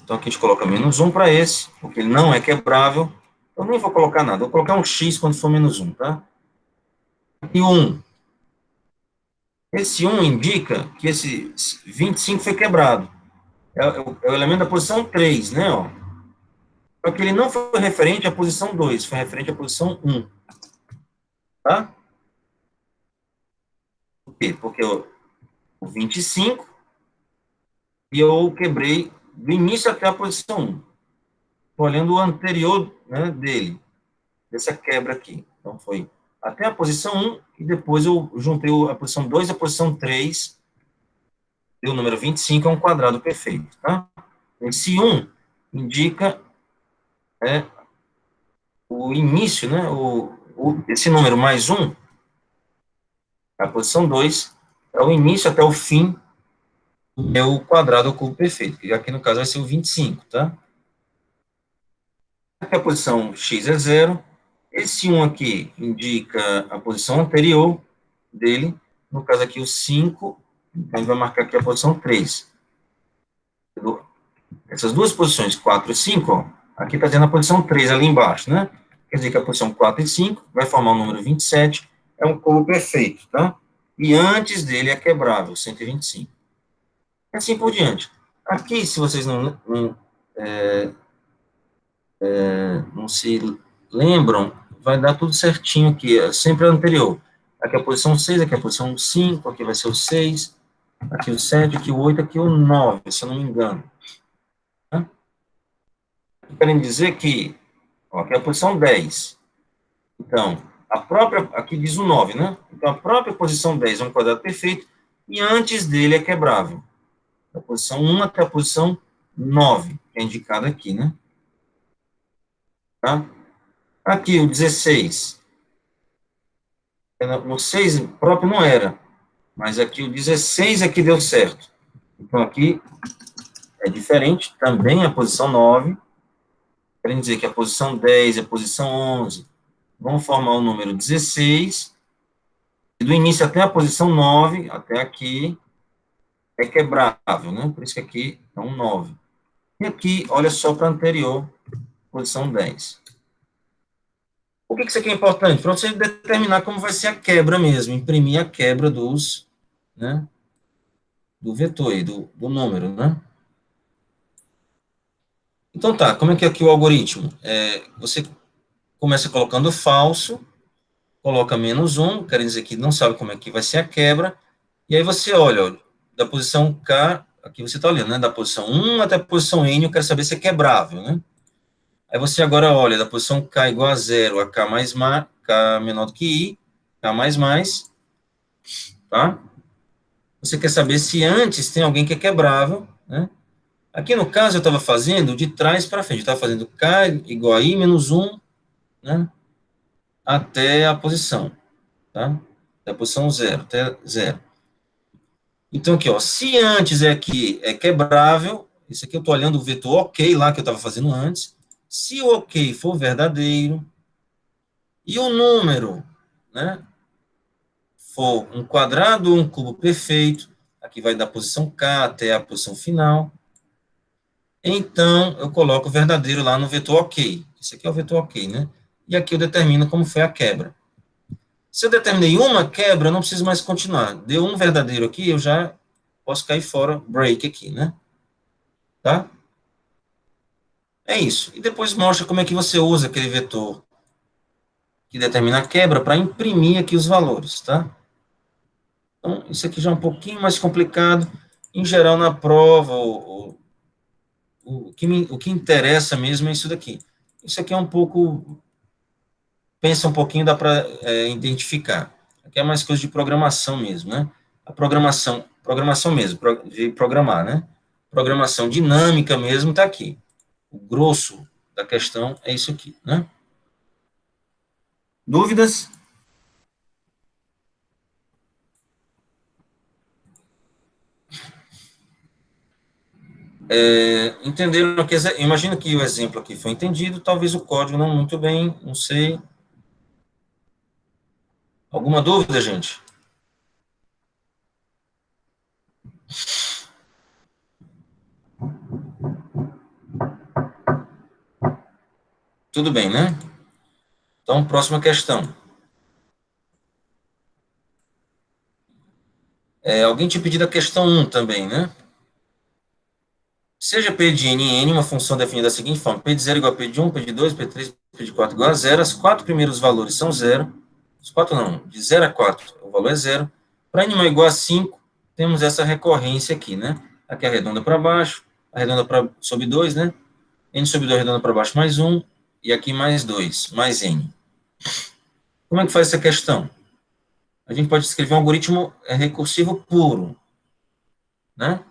Então aqui a gente coloca menos 1 para esse, porque ele não é quebrável. Eu nem vou colocar nada, vou colocar um X quando for menos 1, tá? E 1. Esse 1 indica que esse 25 foi quebrado. É o elemento da posição 3, né? Ó. Só que ele não foi referente à posição 2, foi referente à posição 1. Tá? Por quê? Porque o 25 e eu quebrei do início até a posição 1. Estou olhando o anterior, né, dele, dessa quebra aqui. Então, foi até a posição 1 e depois eu juntei a posição 2 e a posição 3, e o número 25 é um quadrado perfeito. Tá? Esse 1 indica o início, né, esse número mais 1, a posição 2, é o início até o fim do meu quadrado cubo perfeito, que aqui no caso vai ser o 25, tá? Aqui a posição x é 0, esse 1 aqui indica a posição anterior dele, no caso aqui o 5, a gente vai marcar aqui a posição 3. Essas duas posições, 4 e 5, ó, aqui está dizendo a posição 3 ali embaixo, né? Quer dizer que a posição 4 e 5 vai formar o número 27, é um cubo perfeito, tá? E antes dele é quebrável, 125. E assim por diante. Aqui, se vocês não se lembram, vai dar tudo certinho aqui, é sempre a anterior. Aqui é a posição 6, aqui é a posição 5, aqui vai ser o 6, aqui o 7, aqui o 8, aqui o 9, se eu não me engano. Tá? Querem dizer que, ó, aqui é a posição 10. Então, aqui diz o 9, né? Então, a própria posição 10 é um quadrado perfeito, e antes dele é quebrável. Da posição 1 até a posição 9, que é indicado aqui, né? Tá? Aqui, o 16. No 6 próprio não era, mas aqui o 16 é que deu certo. Então, aqui é diferente, também a posição 9, querem dizer que a posição 10 e a posição 11 vão formar o número 16, e do início até a posição 9, até aqui, é quebrável, né? Por isso que aqui é um 9. E aqui, olha só para a anterior, posição 10. Por que isso aqui é importante? Para você determinar como vai ser a quebra mesmo, imprimir a quebra né, do vetor aí, do número, né? Então tá, como é que é aqui o algoritmo? Você começa colocando falso, coloca menos 1, quer dizer que não sabe como é que vai ser a quebra, e aí você olha, ó, da posição K, aqui você está olhando, né, da posição 1 até a posição N, eu quero saber se é quebrável, né? Aí você agora olha da posição K igual a 0 a K K menor do que I, K tá? Você quer saber se antes tem alguém que é quebrável, né? Aqui no caso eu estava fazendo de trás para frente, eu estava fazendo K igual a I menos 1, né? Até a posição, tá? Da posição 0 até 0. Então aqui, ó, se antes aqui é quebrável, isso aqui eu estou olhando o vetor ok lá que eu estava fazendo antes, se o ok for verdadeiro, e o número, né, for um quadrado ou um cubo perfeito, aqui vai da posição K até a posição final, então eu coloco o verdadeiro lá no vetor ok. Esse aqui é o vetor ok, né? E aqui eu determino como foi a quebra. Se eu determinei uma quebra, eu não preciso mais continuar. Deu um verdadeiro aqui, eu já posso cair fora, break aqui, né? Tá? É isso. E depois mostra como é que você usa aquele vetor que determina a quebra para imprimir aqui os valores, tá? Então, isso aqui já é um pouquinho mais complicado. Em geral, na prova, o que interessa mesmo é isso daqui. Isso aqui é um pouco, pensa um pouquinho, dá para identificar. Aqui é mais coisa de programação mesmo, né? A programação mesmo, de programar, né? Programação dinâmica mesmo está aqui. O grosso da questão é isso aqui, né? Dúvidas? Entenderam que, imagino que o exemplo aqui foi entendido, talvez o código não muito bem, não sei. Alguma dúvida, gente? Tudo bem, né? Então, próxima questão. Alguém tinha pedido a questão 1 também, né? Seja P de n em n uma função definida da seguinte forma: P de 0 igual a P de 1, P de 2, P de 3, P de 4 igual a 0. Os 4 primeiros valores são 0. Os 4 não, de 0 a 4 o valor é 0. Para n igual a 5, temos essa recorrência aqui, né? Aqui arredonda para baixo, arredonda sobre 2, né? N sobre 2 arredonda para baixo mais 1, e aqui mais 2, mais n. Como é que faz essa questão? A gente pode escrever um algoritmo recursivo puro, né?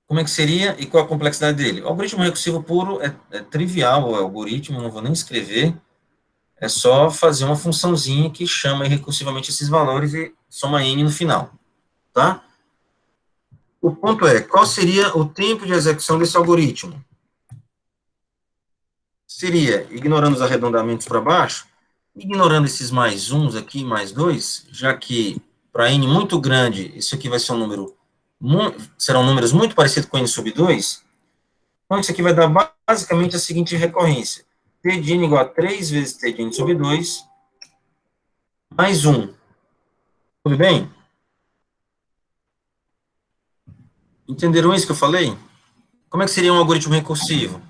Como é que seria e qual a complexidade dele? O algoritmo recursivo puro é trivial, o algoritmo, não vou nem escrever, é só fazer uma funçãozinha que chama recursivamente esses valores e soma n no final, tá? O ponto é, qual seria o tempo de execução desse algoritmo? Seria, ignorando os arredondamentos para baixo, ignorando esses mais uns aqui, mais 2, já que para n muito grande, isso aqui vai ser um número, serão números muito parecidos com n sobre 2, então isso aqui vai dar basicamente a seguinte recorrência: t de n igual a 3 vezes t de n sobre 2, mais 1. Tudo bem? Entenderam isso que eu falei? Como é que seria um algoritmo recursivo?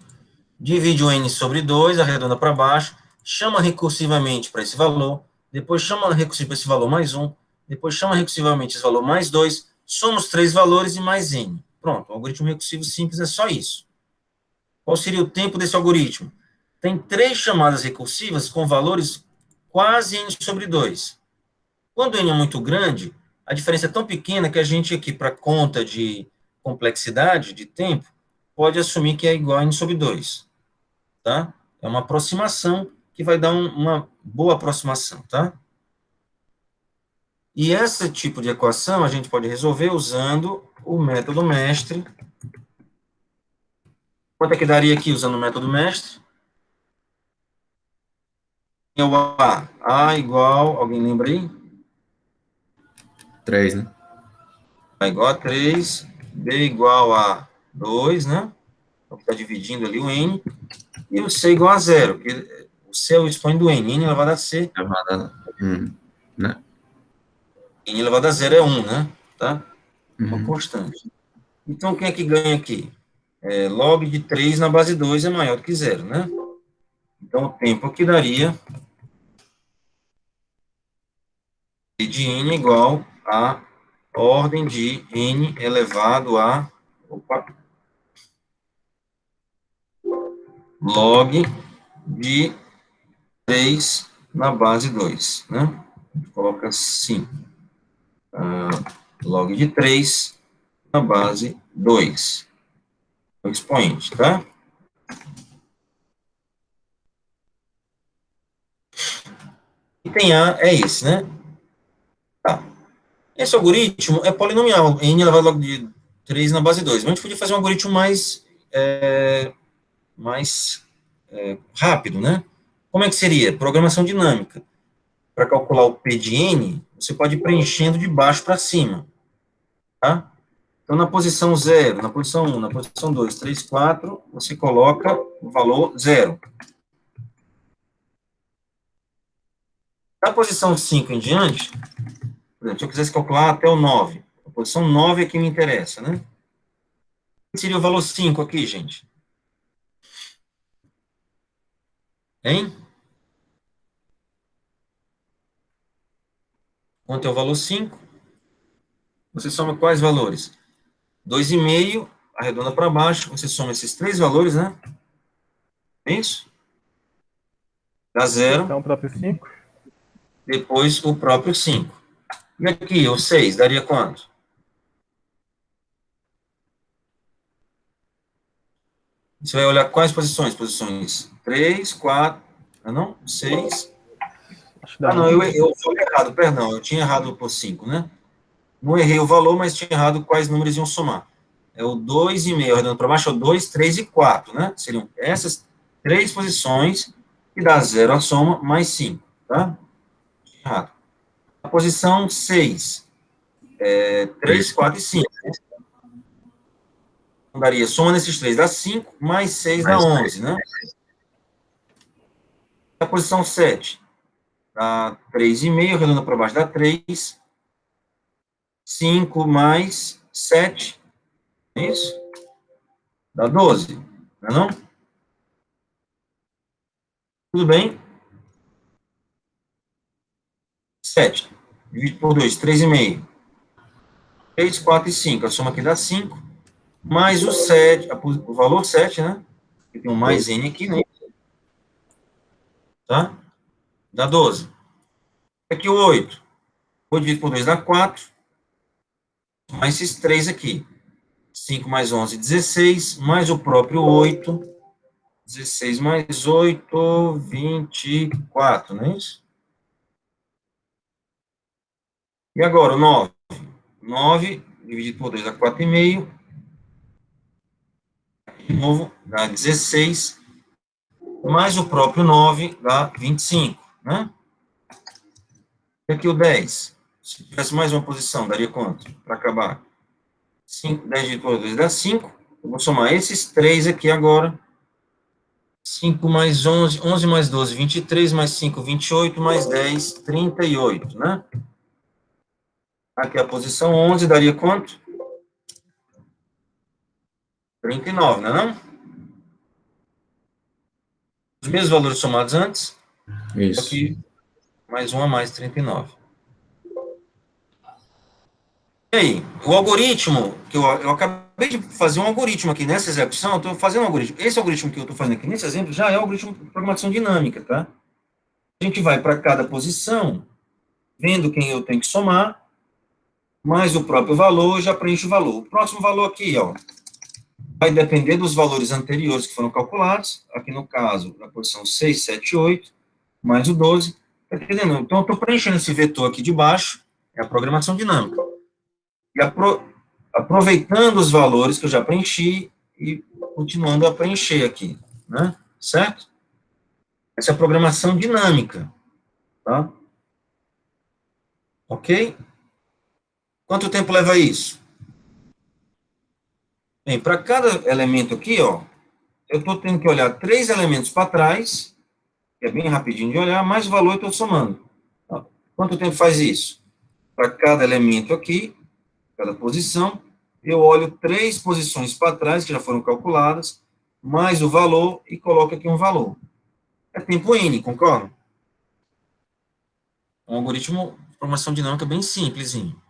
Divide o n sobre 2, arredonda para baixo, chama recursivamente para esse valor, depois chama recursivamente para esse valor mais 1, depois chama recursivamente esse valor mais 2, soma os 3 valores e mais n. Pronto, o algoritmo recursivo simples é só isso. Qual seria o tempo desse algoritmo? Tem 3 chamadas recursivas com valores quase n sobre 2. Quando n é muito grande, a diferença é tão pequena que a gente aqui, para conta de complexidade, de tempo, pode assumir que é igual a n sobre 2. Tá? É uma aproximação que vai dar uma boa aproximação, tá? E esse tipo de equação a gente pode resolver usando o método mestre. Quanto é que daria aqui usando o método mestre? É o A. A igual, alguém lembra aí? 3, né? A igual a 3, B igual a 2, né? Está dividindo ali o N. E o C igual a 0, porque o C é o expoente do N. N elevado a C. Né? N elevado a 0 é 1, né? Tá? Uma Uhum. constante. Então, quem é que ganha aqui? Log de 3 na base 2 é maior do que 0, né? Então, o tempo aqui daria T de N igual a ordem de N elevado a log de 3 na base 2, né? A gente coloca assim, log de 3 na base 2, o expoente, tá? Item A é esse, né? Tá. Esse algoritmo é polinomial, n elevado a log de 3 na base 2. Mas a gente podia fazer um algoritmo mais rápido, né? Como é que seria? Programação dinâmica. Para calcular o P de n, você pode ir preenchendo de baixo para cima, tá? Então, na posição 0, na posição 1, na posição 2, 3, 4, você coloca o valor 0. Na posição 5 em diante, por exemplo, se eu quisesse calcular até o 9, a posição 9 é que me interessa, né? O que seria o valor 5 aqui, gente? Hein? Quanto é o valor 5? Você soma quais valores? 2,5, arredonda para baixo, você soma esses 3 valores, né? É isso? Dá 0. Então, o próprio 5. Depois o próprio 5. E aqui, o 6, daria quanto? Você vai olhar quais posições? Posições 3, 4, não? 6. Não, eu falei errado, perdão, eu tinha errado por 5, né? Não errei o valor, mas tinha errado quais números iam somar. é o 2,5, arredondando para baixo, é o 2, 3 e 4, né? Seriam essas 3 posições que dá 0 a soma, mais 5, tá? Errado. A posição 6, 3, 4 e 5. Então, daria, soma nesses 3, dá 5, mais 6 dá 11, né? A posição 7, dá 3,5, arredonda para baixo, dá 3, 5 mais 7, é isso? Dá 12, não é não? Tudo bem? 7, dividido por 2, 3,5. 3, 4 e 5, a soma aqui dá 5, mais o 7, o valor 7, né? Que tem um mais n aqui, né? Tá? Dá 12. Aqui o 8. 8 dividido por 2 dá 4, mais esses 3 aqui. 5 mais 11, 16, mais o próprio 8, 16 mais 8, 24, não é isso? E agora o 9. 9 dividido por 2 dá 4,5. De novo, dá 16, mais o próprio 9 dá 25, né? E aqui o 10. Se tivesse mais uma posição, daria quanto? Para acabar. 5, 10 dividido por 2 dá 5. Eu vou somar esses 3 aqui agora. 5 mais 11, 11 mais 12, 23, mais 5, 28, mais 10, 38, né? Aqui a posição 11 daria quanto? 39, não é não? Os mesmos valores somados antes. Isso. Aqui, mais 1 a mais 39. E aí, o algoritmo, que eu acabei de fazer um algoritmo aqui nessa execução, eu estou fazendo um algoritmo. Esse algoritmo que eu estou fazendo aqui nesse exemplo já é o algoritmo de programação dinâmica, tá? A gente vai para cada posição, vendo quem eu tenho que somar, mais o próprio valor, já preencho o valor. O próximo valor aqui, ó, vai depender dos valores anteriores que foram calculados, aqui no caso, na posição 6, 7, 8, mais o 12, tá entendendo? Então, eu estou preenchendo esse vetor aqui de baixo, é a programação dinâmica. E aproveitando os valores que eu já preenchi e continuando a preencher aqui, né? Certo? Essa é a programação dinâmica, tá? Ok? Quanto tempo leva isso? Bem, para cada elemento aqui, ó, eu estou tendo que olhar 3 elementos para trás, que é bem rapidinho de olhar, mais o valor eu estou somando. Ó, quanto tempo faz isso? Para cada elemento aqui, cada posição, eu olho 3 posições para trás, que já foram calculadas, mais o valor, e coloco aqui um valor. É tempo N, concorda? Um algoritmo de programação dinâmica bem simplesinho.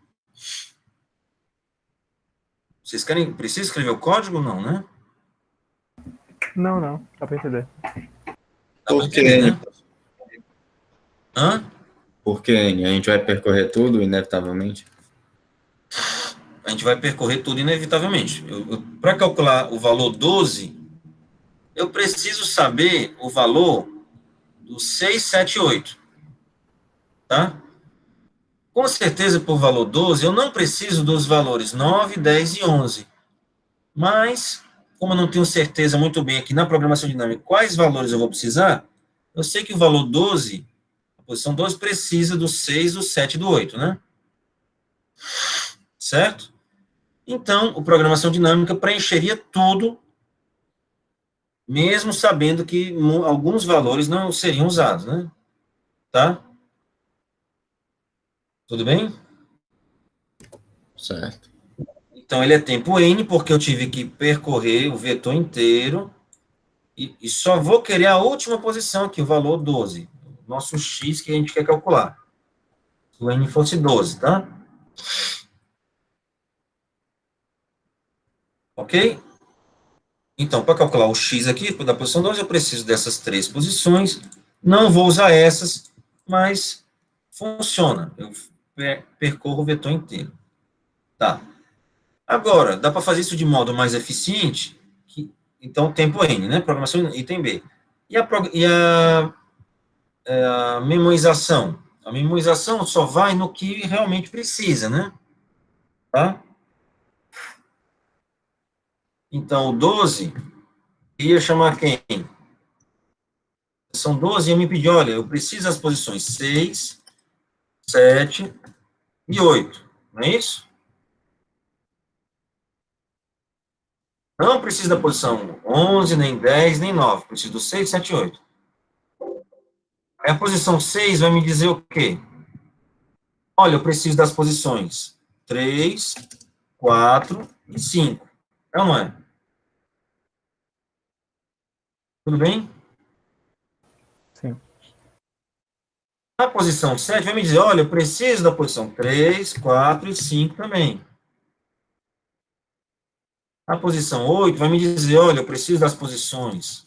Vocês precisam escrever o código ou não, né? Não, dá pra entender. Dá pra Por entender, quê? né? Hã? Porque a gente vai percorrer tudo, inevitavelmente. A gente vai percorrer tudo inevitavelmente. Para calcular o valor 12, eu preciso saber o valor do 6, 7, 8. Tá? Com certeza, por valor 12, eu não preciso dos valores 9, 10 e 11. Mas, como eu não tenho certeza muito bem aqui na programação dinâmica quais valores eu vou precisar, eu sei que o valor 12, a posição 12, precisa do 6, do 7 e do 8, né? Certo? Então, a programação dinâmica preencheria tudo, mesmo sabendo que alguns valores não seriam usados, né? Tá? Tudo bem? Certo. Então, ele é tempo N, porque eu tive que percorrer o vetor inteiro, e só vou querer a última posição aqui, o valor 12. Nosso X que a gente quer calcular. Se o N fosse 12, tá? Ok? Então, para calcular o X aqui, da posição 12, eu preciso dessas 3 posições. Não vou usar essas, mas funciona. Eu percorro o vetor inteiro. Tá. Agora, dá para fazer isso de modo mais eficiente, então, tempo N, né? Programação item B. E a memorização? A memorização só vai no que realmente precisa, né? Tá? Então, o 12 ia chamar quem? São 12 e ia me pedir, olha, eu preciso das posições 6, 7 e 8. Não é isso? Não preciso da posição 11, nem 10, nem 9. Preciso do 6, 7 e 8. Aí a posição 6 vai me dizer o quê? Olha, eu preciso das posições 3, 4 e 5. É ou não é? Tudo bem? Sim. A posição 7 vai me dizer, olha, eu preciso da posição 3, 4 e 5 também. A posição 8 vai me dizer, olha, eu preciso das posições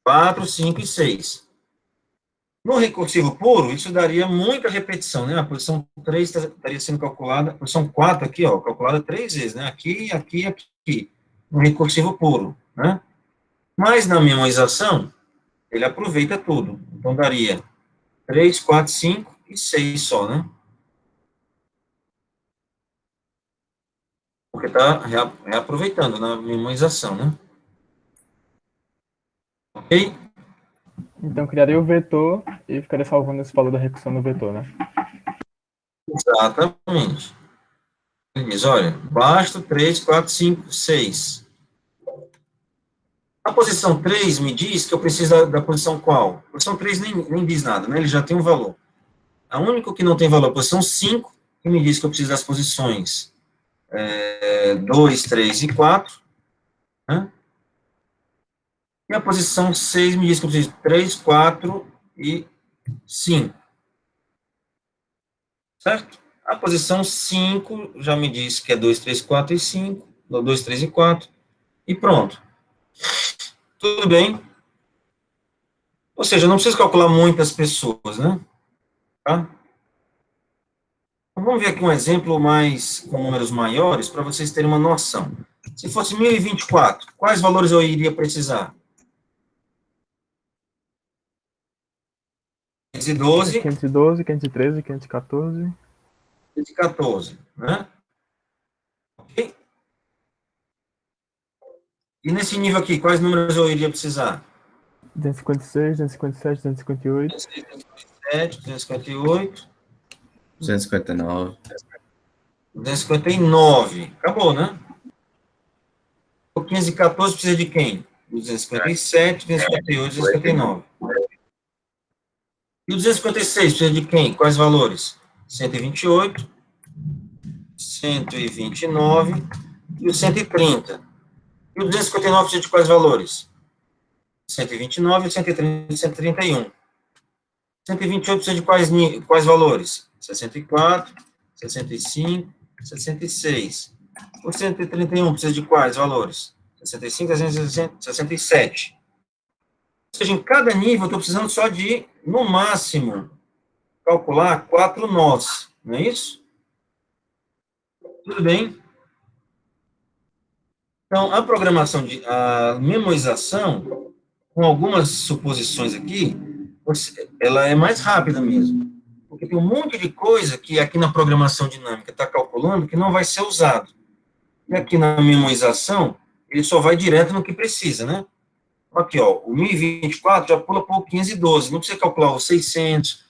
4, 5 e 6. No recursivo puro, isso daria muita repetição, né? A posição 3 estaria sendo calculada, a posição 4 aqui, ó, calculada 3 vezes, né? Aqui, aqui, aqui. No recursivo puro, né? Mas na memorização, ele aproveita tudo. Então, daria 3, 4, 5 e 6 só, né? Porque está reaproveitando na memorização, né? Ok? Então, criaria o vetor e ficaria salvando esse valor da recursão no vetor, né? Exatamente. Ele diz, olha, basta 3, 4, 5, 6. A posição 3 me diz que eu preciso da posição qual? A posição 3 nem diz nada, né? Ele já tem um valor. A única que não tem valor, a posição 5, que me diz que eu preciso das posições 2, 3 e 4, né? E a posição 6 me diz que eu preciso de 3, 4 e 5. Certo? A posição 5 já me diz que é 2, 3, 4 e 5. 2, 3 e 4. E pronto. Tudo bem? Ou seja, não preciso calcular muitas pessoas, né? Tá? Então, vamos ver aqui um exemplo mais com números maiores para vocês terem uma noção. Se fosse 1024, quais valores eu iria precisar? 512, 512, 513, 514. 514, né? Ok? E nesse nível aqui, quais números eu iria precisar? 256, 257, 258. 257, 258, 259. 259. Acabou, né? O 514 precisa de quem? 257, 258, 259. E o 256 precisa de quem? Quais valores? 128, 129 e o 130. E o 259 precisa de quais valores? 129, 130 e 131. 128 precisa de quais valores? 64, 65, 66. O 131 precisa de quais valores? 65, 67. Ou seja, em cada nível, eu estou precisando só de, no máximo, calcular 4 nós. Não é isso? Tudo bem? Então, a programação, a memorização, com algumas suposições aqui, ela é mais rápida mesmo. Porque tem um monte de coisa que aqui na programação dinâmica está calculando que não vai ser usado. E aqui na memorização, ele só vai direto no que precisa, né? Aqui, ó, o 1024 já pula para o 512, não precisa calcular o 600,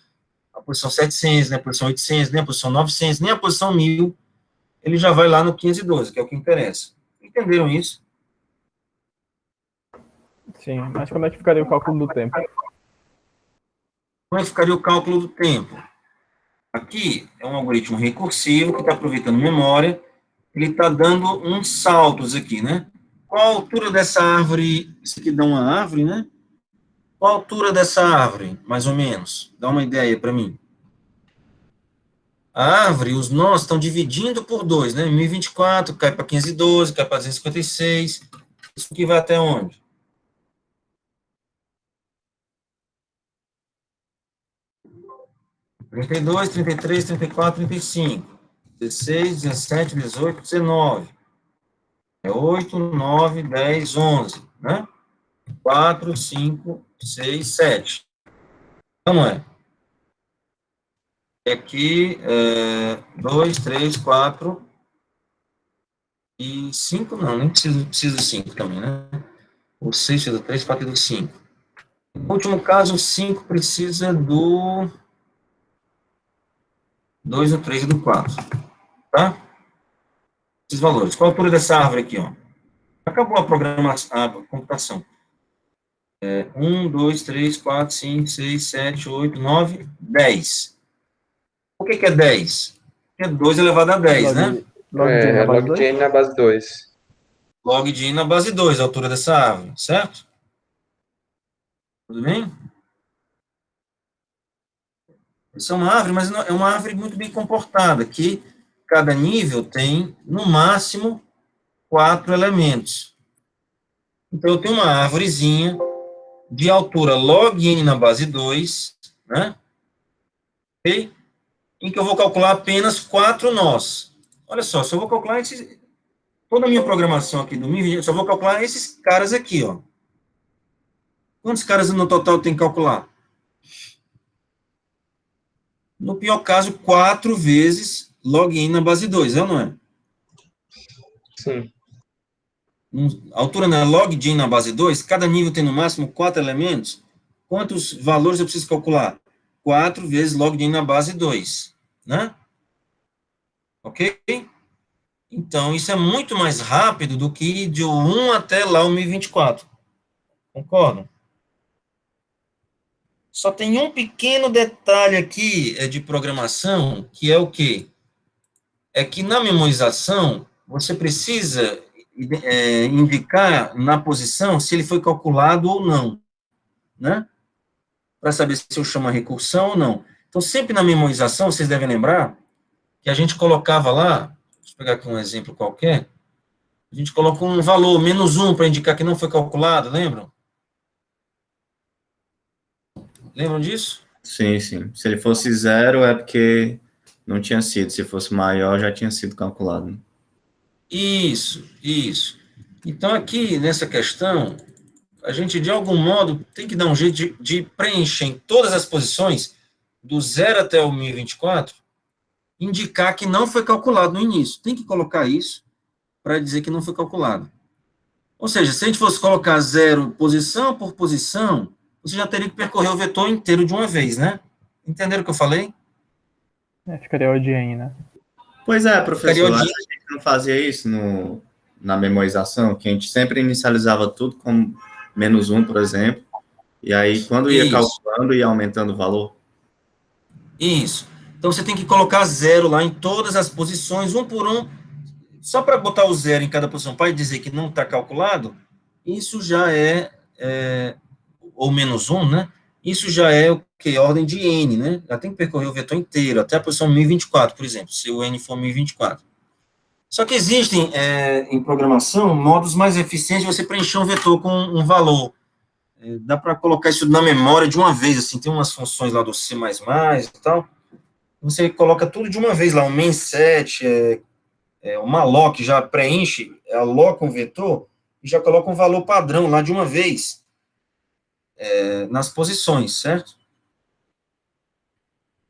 a posição 700, nem a posição 800, nem a posição 900, nem a posição 1000, ele já vai lá no 512, que é o que interessa. Entenderam isso? Sim, mas como é que ficaria o cálculo do tempo? Como é que ficaria o cálculo do tempo? Aqui é um algoritmo recursivo que está aproveitando memória, ele está dando uns saltos aqui, né? Qual a altura dessa árvore? Isso aqui dá uma árvore, né? Qual a altura dessa árvore, mais ou menos? Dá uma ideia para mim. A árvore, os nós estão dividindo por 2, né? 1024 cai para 512, cai para 256. Isso aqui vai até onde? Trinta e dois, 33, 34, 35. 16, 17, 18, 19. É 8, 9, 10, 11, né? 4, 5, 6, 7. Então, não é? Aqui, 2, 3, 4, E 5 não, nem preciso de 5 também, né? O 6 precisa do 3, 4 e do 5. No último caso, o 5 precisa do 2, do 3 e do 4, tá? Esses valores. Qual a altura dessa árvore aqui, ó? Acabou a programação, a computação. 1, 2, 3, 4, 5, 6, 7, 8, 9, 10. Por que é 10? Porque é 2 elevado a 10, né? Log de N na base log de 2? n na base 2. Log de I na base 2, a altura dessa árvore, certo? Tudo bem? Essa é uma árvore, mas é uma árvore muito bem comportada, que cada nível tem, no máximo, 4 elementos. Então, eu tenho uma árvorezinha de altura log n na base 2, né? Ok? Em que eu vou calcular apenas 4 nós. Olha só, se eu vou calcular toda a minha programação aqui do MIV, eu só vou calcular esses caras aqui, ó. Quantos caras no total tem que calcular? No pior caso, 4 vezes log n na base 2, é ou não é? Sim. A altura na log de n na base 2, cada nível tem no máximo 4 elementos. Quantos valores eu preciso calcular? 4 vezes log de n na base 2, né? Ok? Então, isso é muito mais rápido do que de 1 até lá o 1024. Concordo? Só tem um pequeno detalhe aqui de programação, que é o quê? É que na memorização, você precisa indicar na posição se ele foi calculado ou não, né? Para saber se eu chamo a recursão ou não. Então, sempre na memorização, vocês devem lembrar que a gente colocava lá, deixa eu pegar aqui um exemplo qualquer, a gente colocou um valor, -1, para indicar que não foi calculado, lembram? Lembram disso? Sim, sim. Se ele fosse 0, é porque não tinha sido. Se fosse maior, já tinha sido calculado, né? Isso, isso. Então, aqui, nessa questão, a gente, de algum modo, tem que dar um jeito de preencher em todas as posições, do 0 até o 1024, indicar que não foi calculado no início. Tem que colocar isso para dizer que não foi calculado. Ou seja, se a gente fosse colocar 0 posição por posição, você já teria que percorrer o vetor inteiro de uma vez, né? Entenderam o que eu falei? Ficaria o de N, né? Pois é, Ficaria professor. o A dia. gente não fazia isso na memorização, que a gente sempre inicializava tudo com -1, por exemplo, e aí quando ia Isso, calculando, ia aumentando o valor. isso. Então você tem que colocar 0 lá em todas as posições, um por um, só para botar o 0 em cada posição, para dizer que não está calculado, isso já ou -1, né? Isso já é o que? Ordem de n, né? Já tem que percorrer o vetor inteiro, até a posição 1024, por exemplo, se o n for 1024. Só que existem, em programação, modos mais eficientes de você preencher um vetor com um valor. Dá para colocar isso na memória de uma vez, assim, tem umas funções lá do C++ e tal, você coloca tudo de uma vez lá, um main set, o malloc já preenche, aloca um vetor, e já coloca um valor padrão lá de uma vez, nas posições, certo?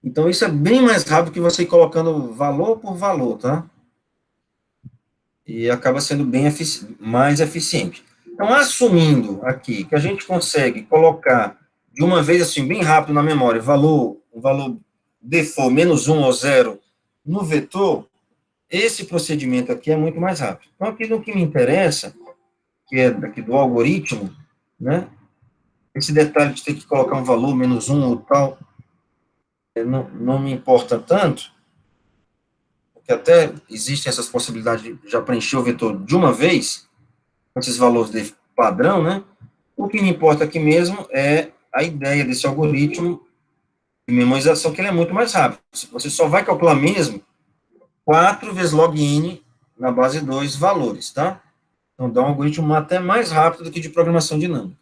Então, isso é bem mais rápido que você ir colocando valor por valor, tá? E acaba sendo bem mais eficiente. Então, assumindo aqui que a gente consegue colocar de uma vez, assim, bem rápido na memória, o valor default -1 ou 0 no vetor, esse procedimento aqui é muito mais rápido. Então, aqui no que me interessa, que é daqui do algoritmo, né, esse detalhe de ter que colocar um valor -1 ou tal, não me importa tanto, porque até existem essas possibilidades de já preencher o vetor de uma vez, com esses valores de padrão, né? O que me importa aqui mesmo é a ideia desse algoritmo de memorização, que ele é muito mais rápido. Você só vai calcular mesmo 4 vezes log n na base 2 valores, tá? Então, dá um algoritmo até mais rápido do que de programação dinâmica.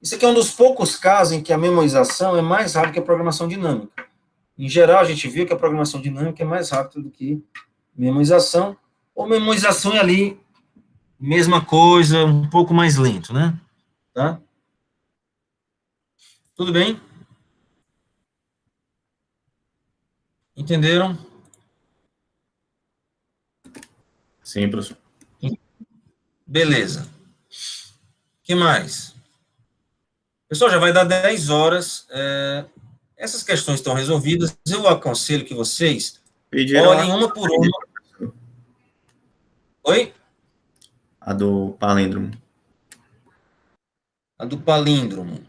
Isso aqui é um dos poucos casos em que a memorização é mais rápida que a programação dinâmica. Em geral, a gente viu que a programação dinâmica é mais rápida do que memorização, ou memorização é ali, mesma coisa, um pouco mais lento, né? Tá? Tudo bem? Entenderam? Sim, professor. Beleza. O que mais? Pessoal, já vai dar 10 horas. Essas questões estão resolvidas. Eu aconselho que vocês Pediram olhem uma por uma. Oi? a do palíndromo. A do palíndromo.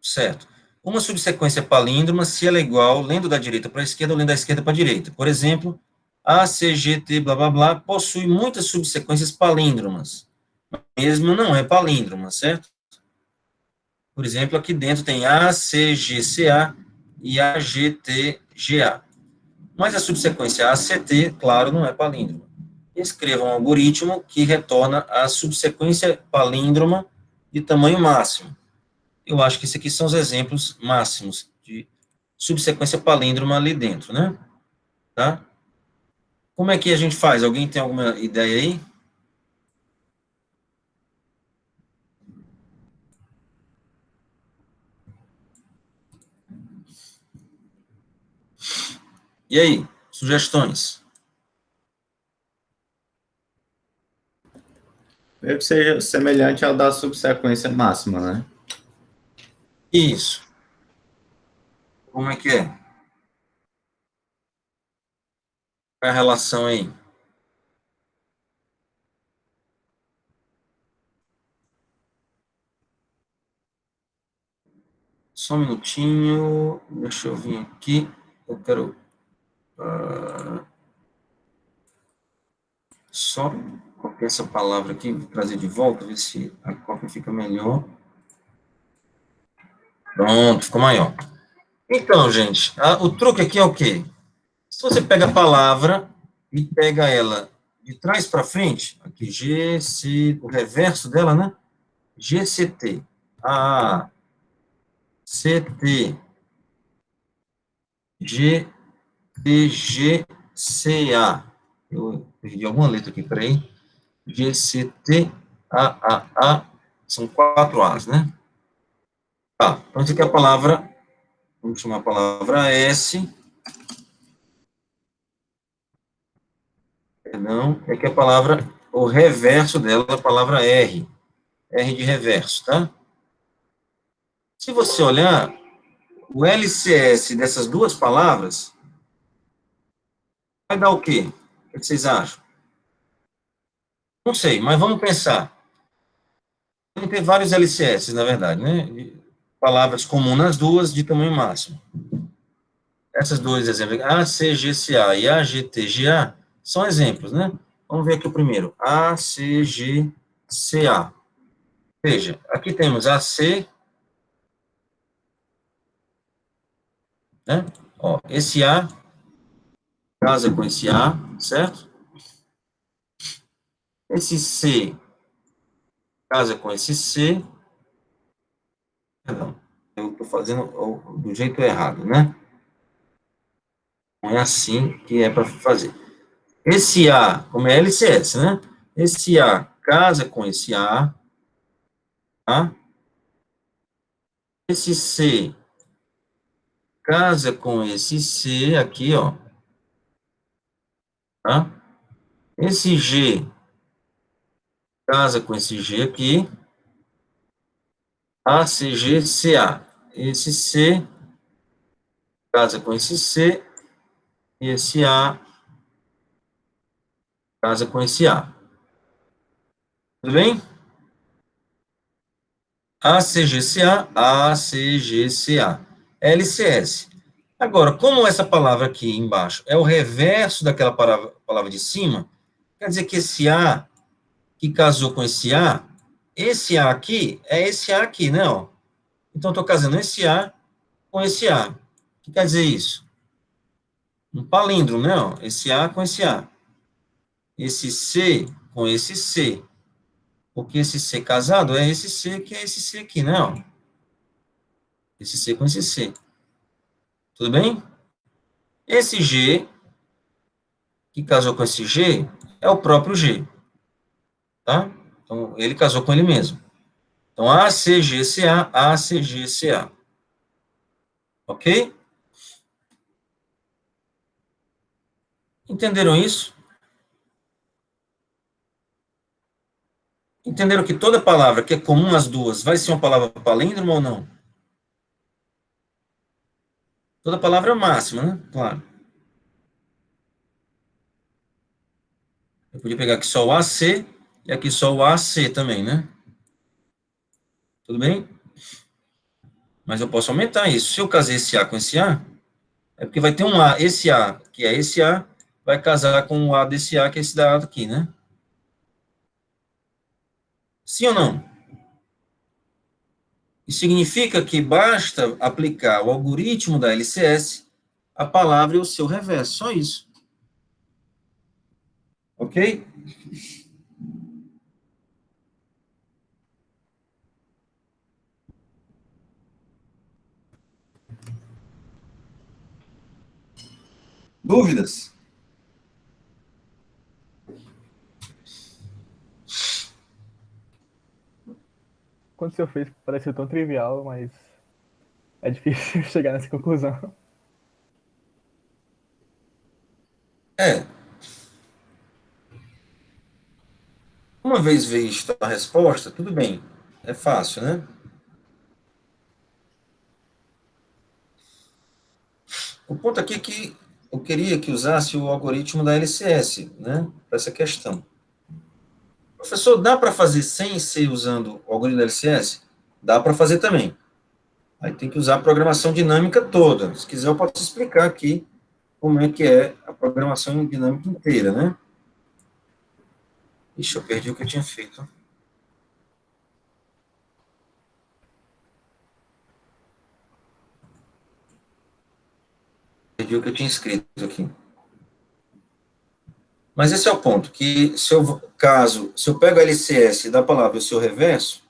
Certo. Uma subsequência palíndroma, se ela é igual, lendo da direita para a esquerda ou lendo da esquerda para a direita. Por exemplo, A, C, G, T, blá, blá, blá, possui muitas subsequências palíndromas. Mesmo não é palíndroma, certo? Por exemplo, aqui dentro tem A, C, G, C, A e A, G, T, G, A. Mas a subsequência A, C, T, claro, não é palíndroma. Escreva um algoritmo que retorna a subsequência palíndroma de tamanho máximo. Eu acho que esses aqui são os exemplos máximos de subsequência palíndroma ali dentro, né? Tá? Como é que a gente faz? Alguém tem alguma ideia aí? E aí? Sugestões? Meio que seja semelhante ao da subsequência máxima, né? Isso. Como é que é? Qual é a relação aí? Só um minutinho. Deixa eu vir aqui. Eu quero só copiar essa palavra aqui, trazer de volta, ver se a cópia fica melhor. Pronto, ficou maior. Então, gente, o truque aqui é o quê? Se você pega a palavra e pega ela de trás para frente, aqui, o reverso dela, né? GCT, A, CT, GTGCA. Eu perdi alguma letra aqui, peraí. GCT, A, são 4 As, né? Tá, então aqui é a palavra, vamos chamar a palavra S, perdão, aqui é a palavra, o reverso dela é a palavra R, R de reverso, tá? Se você olhar, o LCS dessas duas palavras vai dar o quê? O que vocês acham? Não sei, mas vamos pensar. Tem que ter vários LCS, na verdade, né? Palavras comuns nas duas, de tamanho máximo. Essas dois exemplos, ACGCA e AGTGA, são exemplos, né? Vamos ver aqui o primeiro. ACGCA. Veja, aqui temos AC, né? Ó, esse A casa com esse A, certo? Esse C casa com esse C. Perdão, eu estou fazendo do jeito errado, né? Não é assim que é para fazer. Esse A, como é LCS, né? Esse A casa com esse A, tá? Esse C casa com esse C aqui, ó, tá? Esse G casa com esse G aqui, ACGCA. Esse C casa com esse C, e esse A casa com esse A. Tudo bem? ACGCA, ACGCA. LCS. Agora, como essa palavra aqui embaixo é o reverso daquela palavra de cima, quer dizer que esse A que casou com esse A aqui é esse A aqui, né? Ó. Então, estou casando esse A com esse A. O que quer dizer isso? Um palíndromo, né? Ó. Esse A com esse A. Esse C com esse C. Porque esse C casado é esse C que é esse C aqui, né? Ó. Esse C com esse C. Tudo bem? Esse G, que casou com esse G, é o próprio G. Tá? Então, ele casou com ele mesmo. Então, ACGCA, ACGCA. Ok? Entenderam isso? Entenderam que toda palavra que é comum às duas vai ser uma palavra palíndromo ou não? Toda palavra é máxima, né? Claro. Eu podia pegar aqui só o AC e aqui só o AC também, né? Tudo bem? Mas eu posso aumentar isso. Se eu casar esse A com esse A, é porque vai ter um A. Esse A, que é esse A, vai casar com o A desse A, que é esse dado aqui, né? Sim ou não? Isso significa que basta aplicar o algoritmo da LCS, a palavra e o seu reverso. Só isso. Ok? Dúvidas? Quando o senhor fez, pareceu tão trivial, mas é difícil chegar nessa conclusão. É. Uma vez vista a resposta, tudo bem. É fácil, né? O ponto aqui é que eu queria que usasse o algoritmo da LCS, né? Para essa questão. Professor, dá para fazer sem ser usando o algoritmo da LCS? Dá para fazer também. Aí tem que usar a programação dinâmica toda. Se quiser, eu posso explicar aqui como é que é a programação dinâmica inteira, né? Ixi, eu perdi o que eu tinha feito. Perdi o que eu tinha escrito aqui. Mas esse é o ponto, que se eu pego a LCS da palavra e o seu reverso,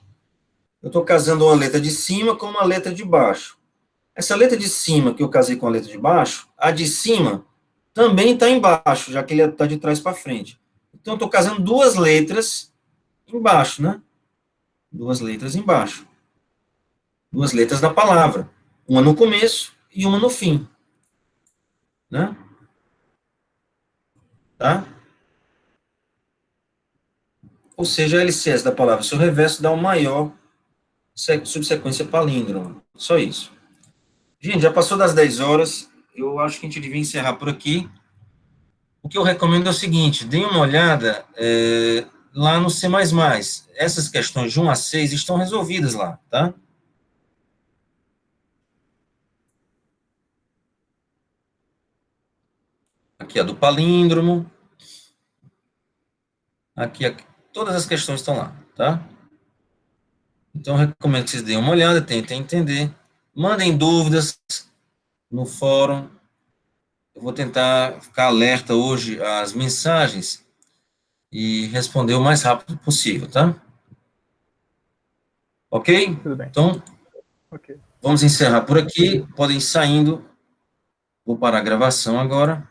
eu estou casando uma letra de cima com uma letra de baixo. Essa letra de cima que eu casei com a letra de baixo, a de cima também está embaixo, já que ele está de trás para frente. Então, eu estou casando duas letras embaixo, né? Duas letras embaixo. Duas letras da palavra. Uma no começo e uma no fim. Né? Tá? Ou seja, a LCS da palavra seu reverso dá um maior subsequência palíndroma. Só isso. Gente, já passou das 10 horas. Eu acho que a gente devia encerrar por aqui. O que eu recomendo é o seguinte: deem uma olhada lá no C++. Essas questões de 1 a 6 estão resolvidas lá, tá? Aqui a do palíndromo. Aqui, todas as questões estão lá, tá? Então, eu recomendo que vocês deem uma olhada, tentem entender. Mandem dúvidas no fórum. Eu vou tentar ficar alerta hoje às mensagens e responder o mais rápido possível, tá? Ok? Tudo bem. Então, Ok. vamos encerrar por aqui. Podem ir saindo. Vou parar a gravação agora.